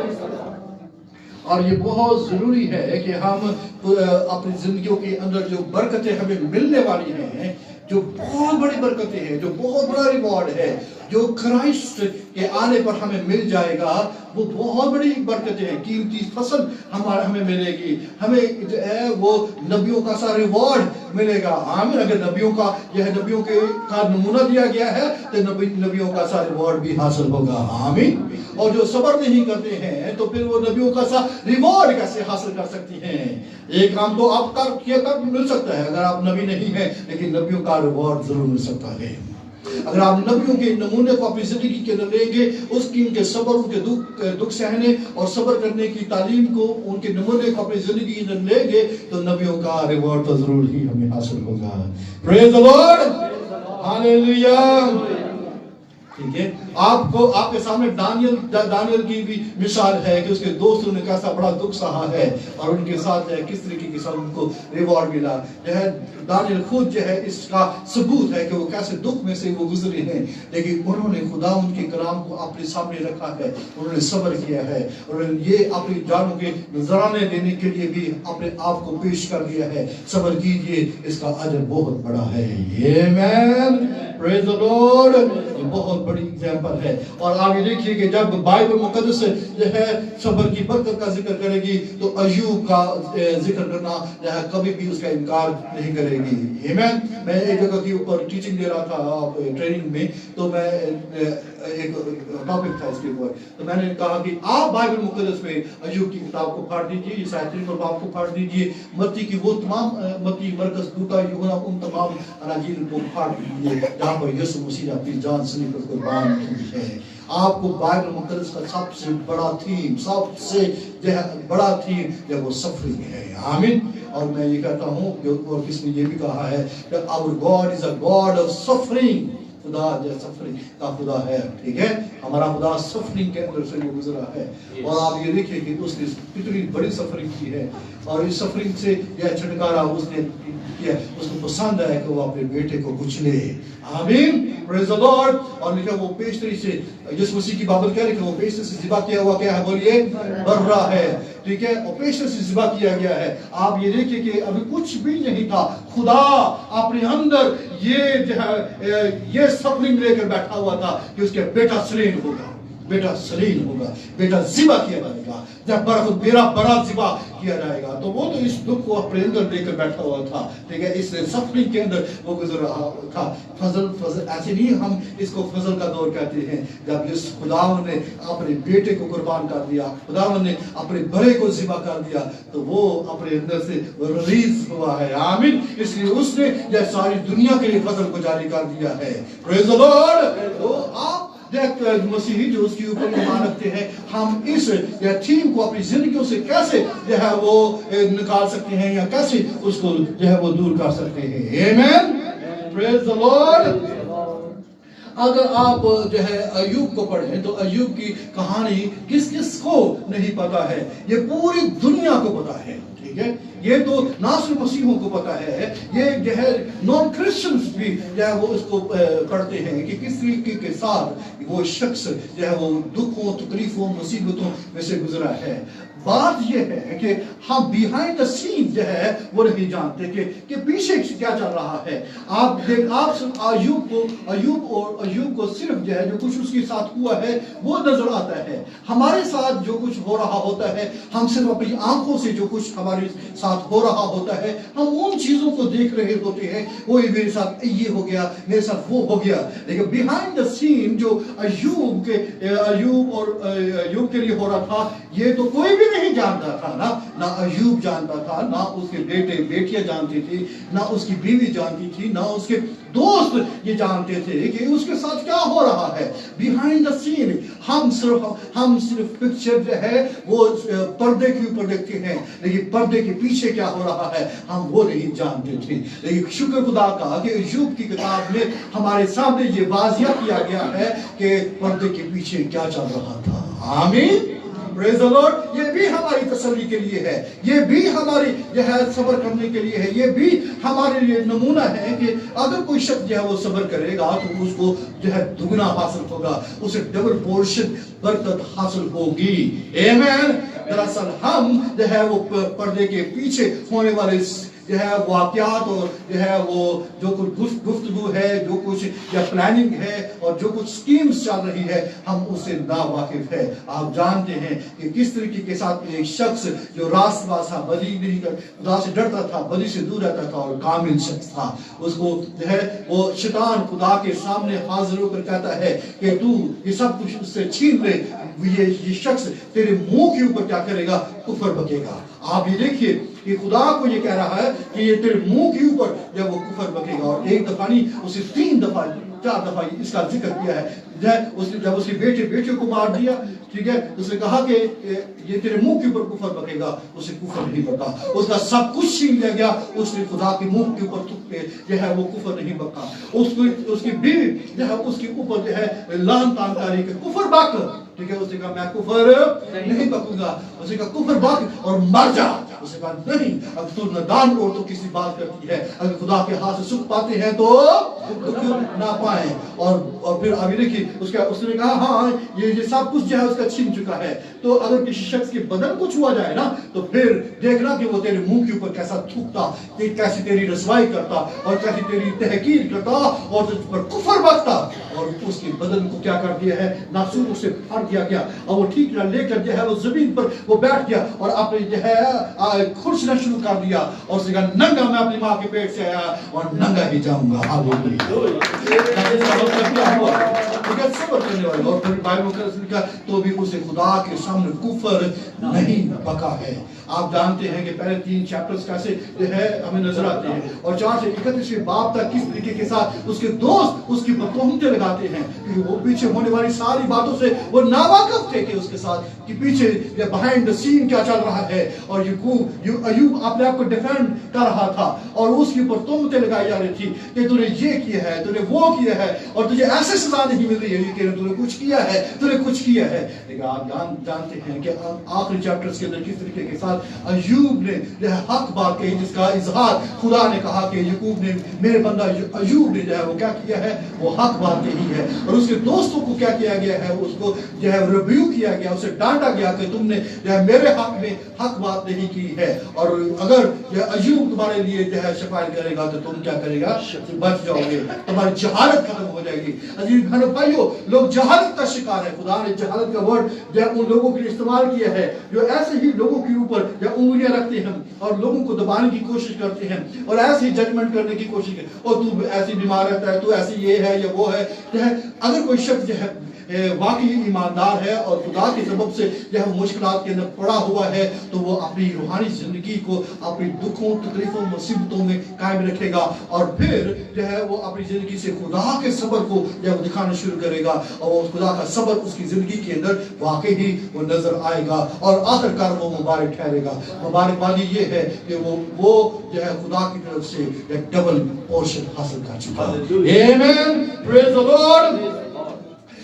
اور یہ بہت ضروری ہے کہ ہم اپنی زندگیوں کے اندر جو برکتیں ہمیں ملنے والی ہیں, جو بہت بڑی برکتیں ہیں, جو بہت بڑا ریوارڈ ہے, جو کرائسٹ کے آنے پر ہمیں مل جائے گا, وہ بہت بڑی برکتیں ہیں. قیمتی فصل ہمیں ملے گی, ہمیں جو ہے وہ نبیوں کا سا ریوارڈ ملے گا. آمین. اگر نبیوں کا یہ ہے, نبیوں کا نمونہ دیا گیا ہے تو نبیوں کا سا ریوارڈ بھی حاصل ہوگا. آمین. اور جو صبر نہیں کرتے ہیں تو پھر وہ نبیوں کا سا ریوارڈ کیسے حاصل کر سکتی ہیں؟ ایک کام تو آپ کا مل سکتا ہے اگر آپ نبی نہیں ہیں, لیکن نبیوں کا ریوارڈ ضرور مل سکتا ہے. اگر آپ نبیوں کے نمونے کو اپنی زندگی کے اندر لیں گے, اس کی ان کے صبر, ان کے دکھ سہنے اور صبر کرنے کی تعلیم کو, ان کے نمونے کو اپنی زندگی کے اندر لیں گے, تو نبیوں کا ریوارڈ تو ضرور ہی ہمیں حاصل ہوگا. پریز دی لارڈ. ہاللیلویہ. ٹھیک ہے. آپ کے سامنے دانیل کی بھی مثال ہے کہ اس کے دوستوں نے کیسا بڑا دکھ سہا ہے اور ان کے ساتھ کس طریقے کے ساتھ ان کو ریوارڈ ملا. دانیل خود اس کا ثبوت ہے کہ وہ کیسے دکھ میں سے وہ گزرے ہیں، لیکن انہوں نے خدا ان کے کلام کو اپنے سامنے رکھا ہے، انہوں نے صبر کیا ہے، اور یہ اپنی جانوں کے نذرانے دینے کے لیے بھی اپنے آپ کو پیش کر دیا ہے. صبر کیجئے، اس کا اجر بہت بڑا ہے. آمین، پریز دی لارڈ. یہ بہت بڑی ایگزامپل ہے. اور آپ یہ دیکھیے کہ جب بائبل مقدس صبر کی برکت کا ذکر کرے گی تو ایوب کا ذکر کرنا کبھی بھی اس کا انکار نہیں کرے گی. آمین. میں ایک جگہ کے اوپر ٹیچنگ دے رہا تھا ٹریننگ میں، تو میں ایک ٹاپک تھا اس کے اوپر، تو میں نے کہا کہ آپ بائبل مقدس میں ایوب کی کتاب کو پڑھ دیجیے، عیسائی باب کو پڑھ دیجیے، متی کی وہ تمام متی، مرکز، لوکا، یوحنا، ان تمام اناجیل کو پڑھ دیجیے جہاں پر یسوع مسیح نے اپنی جان سنی پر قربان کی ہے. آپ کو بائبل مقدس کا سب سے بڑا تھیم، سب سے بڑا تھیم جو وہ سفرنگ ہے. آمین. اور میں یہ کہتا ہوں کہ اور کس نے یہ بھی کہا ہے کہ our God is a God of suffering. خدا جو سفرنگ کا خدا ہے. ٹھیک ہے، ہمارا خدا سفرنگ کے اندر سے وہ گزرا ہے. اور آپ یہ دیکھیں کہ اس نے کتنی بڑی سفرنگ کی ہے، اور اس سفرنگ سے یہ چھٹکارا اس نے کیا. اس کو پسند ہے کہ وہ اپنے بیٹے کو کچلے. آمین، پریز دی لارڈ. اور لکھا وہ پیشتری سے، جس مسیح کی بابل کہہ رہے کہ وہ پیشتری سے ذبح کیا ہوا کیا ہے، بولیے برا ہے. ٹھیک ہے، اور پیشتری سے ذبح کیا گیا ہے. آپ یہ دیکھیں کہ ابھی کچھ بھی نہیں تھا، خدا اپنے اندر یہ سفرنگ لے کر بیٹھا ہوا تھا کہ اس کے بیٹا سلیم ہوگا، بیٹا سلیم ہوگا، بیٹا ذبح کیا جائے گا، جب میرا بڑا ذبح کیا جائے گا. تو وہ تو اس دکھ کو اپنے اندر لے کر بیٹھا ہوا تھا. ٹھیک ہے، اس سفرنگ کے اندر وہ گزر رہا تھا. فضل ایسے نہیں ہم اس کو فضل کا دور کہتے ہیں، جب اس خداوند نے اپنے بیٹے کو قربان کر دیا، خداوند نے اپنے بڑے کو ذبح کر دیا، تو وہ اپنے اندر سے ریلیز ہوا ہے. آمین. اس لیے اس نے یہ ساری دنیا کے لیے فضل کو جاری کر دیا ہے. پریز دی لارڈ. تو آپ مسیحی جو اس کے اوپر ایمان رکھتے ہیں، ہم اس تھیم کو اپنی زندگیوں سے کیسے وہ نکال سکتے ہیں، یا کیسے اس کو وہ دور کر سکتے ہیں. آمین، پریز دی لارڈ. اگر آپ ایوب کو پڑھیں تو ایوب کی کہانی کس کس کو نہیں پتا ہے؟ یہ پوری دنیا کو پتا ہے. ٹھیک ہے، یہ تو نہ صرف مسیحوں کو پتا ہے، یہ نان کرسچنز بھی وہ اس کو پڑھتے ہیں کہ کس طریقے کے ساتھ وہ شخص وہ دکھوں، تکلیفوں، مصیبتوں میں سے گزرا ہے. بات یہ ہے کہ ہم بیہائنڈ دا سین وہ نہیں جانتے کہ پیچھے کیا چل رہا ہے. آپ صرف ایوب کو صرف جو کچھ اس کے ساتھ ہوا ہے وہ نظر آتا ہے. ہمارے ساتھ جو کچھ ہو رہا ہوتا ہے، ہم صرف اپنی آنکھوں سے جو کچھ ہمارے ساتھ ہو رہا ہوتا ہے، ہم ان چیزوں کو دیکھ رہے ہوتے ہیں. وہی میرے ساتھ یہ ہو گیا، میرے ساتھ وہ ہو گیا. لیکن بیہائنڈ دا سین جو ایوب کے لیے ہو رہا تھا، یہ تو کوئی بھی نہیں جانتا تھا. نہ ایوب جانتا تھا، نہ اس کے بیٹے بیٹیاں جانتی تھی، نہ اس کی بیوی جانتی تھی، نہ اس کے دوست یہ جانتے تھے کہ اس کے ساتھ کیا ہو رہا ہے. بیہائنڈ دا سین ہم صرف پکچر وہ پردے کے اوپر دیکھتے ہیں، لیکن پردے کے پیچھے کیا ہو رہا ہے ہم وہ نہیں جانتے تھے. لیکن شکر خدا کا کہ ایوب کی کتاب میں ہمارے سامنے یہ واضح کیا گیا ہے کہ پردے کے پیچھے کیا چل رہا تھا. آمین، پریز دی لارڈ. یہ بھی ہماری تسلی کے لیے ہے، یہ بھی ہماری صبر کرنے کے لیے ہے، یہ بھی ہمارے لیے نمونہ ہے کہ اگر کوئی شخص وہ صبر کرے گا تو اس کو دگنا حاصل ہوگا، اسے ڈبل پورشن برکت حاصل ہوگی. آمین. دراصل ہم وہ پردے کے پیچھے ہونے والے واقعات اور وہ جو کچھ گفتگو ہے، جو کچھ پلاننگ ہے اور جو کچھ سکیمز چل رہی ہے، ہم اس سے نا واقف ہے. آپ جانتے ہیں کہ کس طریقے کے ساتھ ایک شخص جو راست باز تھا، بدی نہیں کر، خدا سے ڈرتا تھا، بدی سے دور رہتا تھا اور کامل شخص تھا، اس کو وہ شیطان خدا کے سامنے حاضر ہو کر کہتا ہے کہ تو یہ سب کچھ اس سے چھین لے، یہ شخص تیرے منہ کے اوپر کیا کرے گا؟ کفر بکے گا. آپ یہ دیکھیے کہ خدا کو یہ کہہ رہا ہے کہ یہ تیرے منہ کے اوپر جب وہ کفر بکے گا. اور ایک دفعہ نہیں، اسے 3 دفعہ 4 دفعہ اس کا ذکر کیا ہے. اس نے جب اس کے بیٹے کو مار دیا, ٹھیک ہے, اس نے کہا کہ یہ تیرے منہ کے اوپر کفر بکے گا, اسے کفر نہیں بکا. اس کا سب کچھ چھین لیا گیا, اس نے خدا کے منہ کے اوپر تھوک کے جو ہے وہ کفر نہیں بکا. اس کی بیوی جو ہے اس کے اوپر جو ہے لعن تان کاری کہ کفر بک, ٹھیک ہے, اس نے کہا میں کفر نہیں بکوں گا. اس نے کہا کفر بک اور مر جا. اس نے کہا نہیں, اگر تو نادان اور تو کسی بات کرتی ہے, اگر خدا کے ہاتھ سے سکھ پاتے ہیں تو کیوں نہ پائیں. اور پھر ابھی دیکھیے اس نے کہا ہاں یہ سب کچھ جو ہے اس کا چھین چکا ہے, تو اگر کسی شخص کے بدن کو چھوا جائے نا تو پھر دیکھنا کہ وہ تیرے منہ کے اوپر کیسا تھوکتا, کہ کیسی تیری رسوائی کرتا اور کیسی تیری تحقیر کرتا اور تجھ پر کفر بکتا. اور اس کے بدن کو کیا کر دیا ہے, ناسور سے پھاڑ دیا گیا, اور وہ ٹھیک نہ لے کر جو ہے وہ زمین پر وہ بیٹھ گیا اور اپنے جو ہے کھرچنا شروع کر دیا, اور اس نے کہا ننگا میں اپنی ماں کے پیٹ سے آیا اور ننگا ہی جاؤں گا. صبر کرنے والے. اور پھر بائبل مقدس نے کہا تو بھی اسے خدا کے سامنے کفر نہیں بکا ہے. آپ جانتے ہیں کہ پہلے 3 چیپٹرز کیسے جو ہے ہمیں نظر آتے ہیں, اور 4 سے 31 باب تک کس طریقے کے ساتھ اس کے دوست اس کی تہمتیں لگاتے ہیں, کیونکہ وہ پیچھے ہونے والی ساری باتوں سے وہ ناواقف تھے کہ اس کے ساتھ کہ پیچھے بہائنڈ دا سین کیا چل رہا ہے. اور ایوب اپنے آپ کو ڈیفینڈ کر رہا تھا, اور اس کے اوپر تہمتیں لگائی جا رہی تھی کہ تو نے یہ کیا ہے, تو نے وہ کیا ہے, اور تجھے ایسے سزا نہیں مل رہی ہے کہ تو نے کچھ کیا ہے, تو نے کچھ کیا ہے. لیکن آپ جانتے ہیں کہ آخری چیپٹرز کے اندر کس طریقے کے ساتھ ایوب نے جو ہے حق بات کہی, جس کا اظہار خدا نے کہا کہ یعقوب نے, میرے بندہ ایوب نے جو ہے وہ کیا کیا ہے, وہ حق بات کہی ہے. اور اس کے دوستوں کو کیا کیا گیا ہے, اس کو جو ہے ریویو کیا گیا, اسے ڈانٹا گیا کہ تم نے جو ہے میرے حق میں حق بات نہیں کی ہے, اور اگر ایوب تمہارے لیے جو ہے شفاعت کرے گا تو تم کیا کرے گا, بچ جاؤ گے, تمہاری جہالت ختم ہو جائے گی. عزیز بہنوں بھائیو, لوگ جہالت کا شکار ہے. خدا نے جہالت کا ورڈ جو ہے ان لوگوں کے لیے استعمال کیا ہے جو ایسے ہی لوگوں کے اوپر جو انگلیاں رکھتے ہیں اور لوگوں کو دبانے کی کوشش کرتے ہیں اور ایسے ہی ججمنٹ کرنے کی کوشش کرتے ہیں, اور تو ایسی بیمار رہتا ہے, تو ایسی یہ ہے یا وہ ہے. جو ہے اگر کوئی شخص جو ہے واقعی ایماندار ہے اور خدا کے سبب سے جو ہے مشکلات کے اندر پڑا ہوا ہے, تو وہ اپنی روحانی زندگی کو اپنی دکھوں تکلیفوں مصیبتوں میں قائم رکھے گا, اور پھر جو ہے وہ اپنی زندگی سے خدا کے صبر کو جو ہے وہ دکھانا شروع کرے گا, اور خدا کا صبر اس کی زندگی کے اندر واقعی وہ نظر آئے گا, اور آخر کار وہ مبارک ٹھہرے گا. مبارکبادی یہ ہے کہ وہ جو ہے خدا کی طرف سے ایک ڈبل پورشن حاصل کر چکا. آمین, پریز دی لارڈ.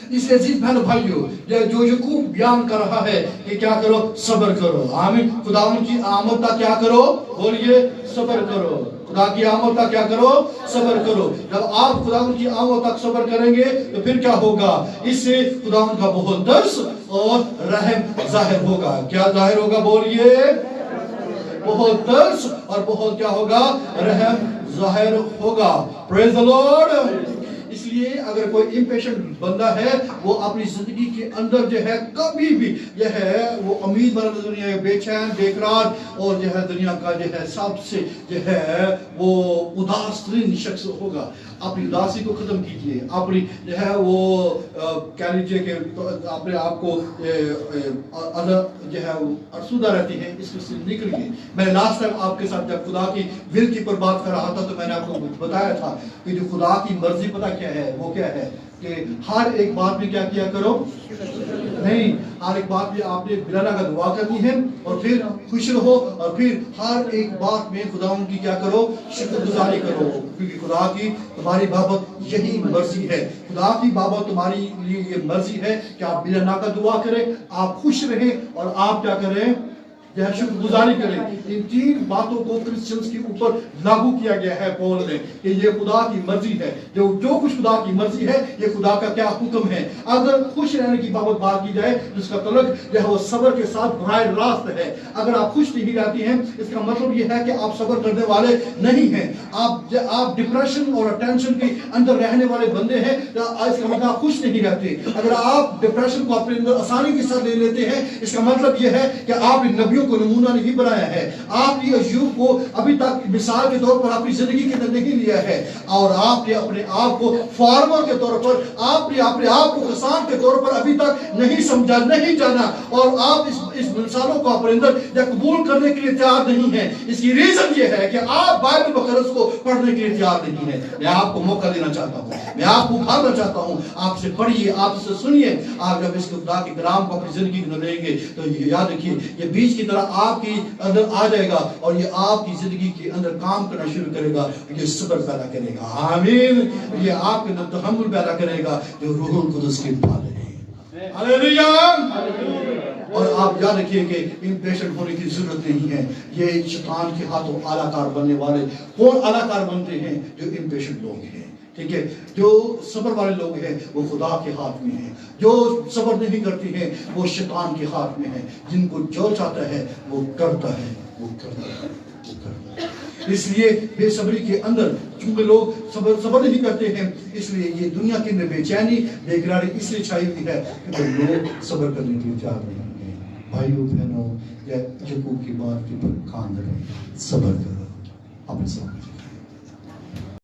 اس لیے عزیز بہنوں بھائیو, جو یعقوب بیان کر رہا ہے کہ کیا کرو, صبر کرو. آمین. خدا ان کی آمد تک کیا کرو, بولیے صبر کرو. خدا کی آمد تک کیا کرو, صبر کرو. جب آپ خدا ان کی آمد تک صبر کریں گے تو پھر کیا ہوگا, اس سے خدا ان کا بہت ترس اور رحم ظاہر ہوگا. کیا ظاہر ہوگا, بولیے بہت ترس اور بہت کیا ہوگا, رحم ظاہر ہوگا. پریز دی لارڈ. اس لیے اگر کوئی امپیشنٹ بندہ ہے, وہ اپنی زندگی کے اندر جو ہے کبھی بھی جو ہے وہ امید والا دنیا ہے, بے چین بے قرار, اور جو ہے دنیا کا جو ہے سب سے جو ہے وہ اداس ترین شخص ہوگا. اپنی اداسی کو ختم کیجیے, اپنی جو ہے وہ کہہ لیجیے کہ اپنے آپ کو جو ہے ارسودہ رہتی ہے, اس سے نکلیے. میں لاسٹ ٹائم آپ کے ساتھ جب خدا کی ول کی پر بات کر رہا تھا تو میں نے آپ کو بتایا تھا کہ جو خدا کی مرضی پتہ کیا ہے, وہ کیا ہے کہ ہر ایک بات میں کیا کیا کرو, نہیں, ہر ایک بات میں آپ نے بلا لگا دعا کرنی ہے, اور پھر خوش رہو, اور پھر ہر ایک بات میں خدا ان کی کیا کرو, شکر گزاری کرو, کیونکہ خدا کی تمہاری بابت یہی مرضی ہے. خدا کی بابت تمہاری لیے یہ مرضی ہے کہ آپ بلا ناکا دعا کریں, آپ خوش رہیں, اور آپ کیا کریں, جو ہے شکر گزاری کریں. ان 3 باتوں کو کرسچنز کے اوپر لاگو کیا گیا ہے پول نے کہ یہ خدا کی مرضی ہے. جو کچھ خدا کی مرضی ہے یہ خدا کا کیا حکم ہے. اگر خوش رہنے کی بابت بات کی جائے تو اس کا تعلق جو ہے وہ صبر کے ساتھ براہ راست ہے. اگر آپ خوش نہیں رہتی ہیں اس کا مطلب یہ ہے کہ آپ صبر کرنے والے نہیں ہیں. آپ ڈپریشن اور ٹینشن کے اندر رہنے والے بندے ہیں, اس کا مطلب آپ خوش نہیں رہتے. اگر آپ ڈپریشن کو اپنے اندر آسانی کے ساتھ لے لیتے ہیں, اس کا مطلب یہ ہے کہ آپ نبیوں ایوب کو نمونہ نہیں بنایا ہے، آپ نے ایوب کو ابھی تک مثال کے طور پر اپنی زندگی کے اندر نہیں لیا ہے، اور آپ نے اپنے آپ کو فارمر کے طور پر، آپ نے اپنے آپ کو کسان کے طور پر ابھی تک نہیں سمجھا، نہیں جانا، اور آپ اس مثالوں کو اپنے اندر یا قبول کرنے کے لیے تیار نہیں ہیں۔ اس کی ریزن یہ ہے کہ آپ بائبل مقدس کو پڑھنے کے لیے تیار نہیں ہیں۔ میں آپ کو موقع دینا چاہتا ہوں، میں آپ کو اٹھانا چاہتا ہوں، آپ سے پڑھیے، آپ سے سنیے۔ آپ جب اس خدا کے کلام کو اپنی زندگی میں لیں گے تو یہ یاد رکھیے، یہ بیج کی طرح آپ کی اندر آ جائے گا، اور یہ آپ کی زندگی کے اندر کام کرنا شروع کرے گا، یہ صبر پیدا کرے گا۔ آمین۔ یہ آپ کے اندر تحمل پیدا کرے گا جو روح القدس کے پالے ہیں۔ ہاللیلویہ۔ اور آپ یاد رکھیے کہ امپیشنٹ ہونے کی ضرورت نہیں ہے۔ یہ شیطان کے ہاتھوں اعلیٰ کار بننے والے کون اعلیٰ کار بنتے ہیں؟ جو امپیشنٹ لوگ ہیں، ٹھیک ہے۔ جو صبر والے لوگ ہیں وہ خدا کے ہاتھ میں ہیں، جو صبر نہیں کرتی ہیں وہ شیطان کے ہاتھ میں ہیں۔ جن کو جو چاہتا ہے وہ کرتا ہے، وہ کرتا ہے، وہ کرتا ہے۔ اس لیے بے صبری کے اندر چونکہ لوگ صبر نہیں کرتے ہیں، اس لیے یہ دنیا کے اندر بے چینی، بے قراری اس لیے چھائی ہوئی ہے کہ لوگ صبر کرنے کے لیے تیار نہیں ہیں۔ بھائیوں بہنوں، یا یعقوب کی بات کے پر کان رکھیں، صبر کرو، اپنے سامنے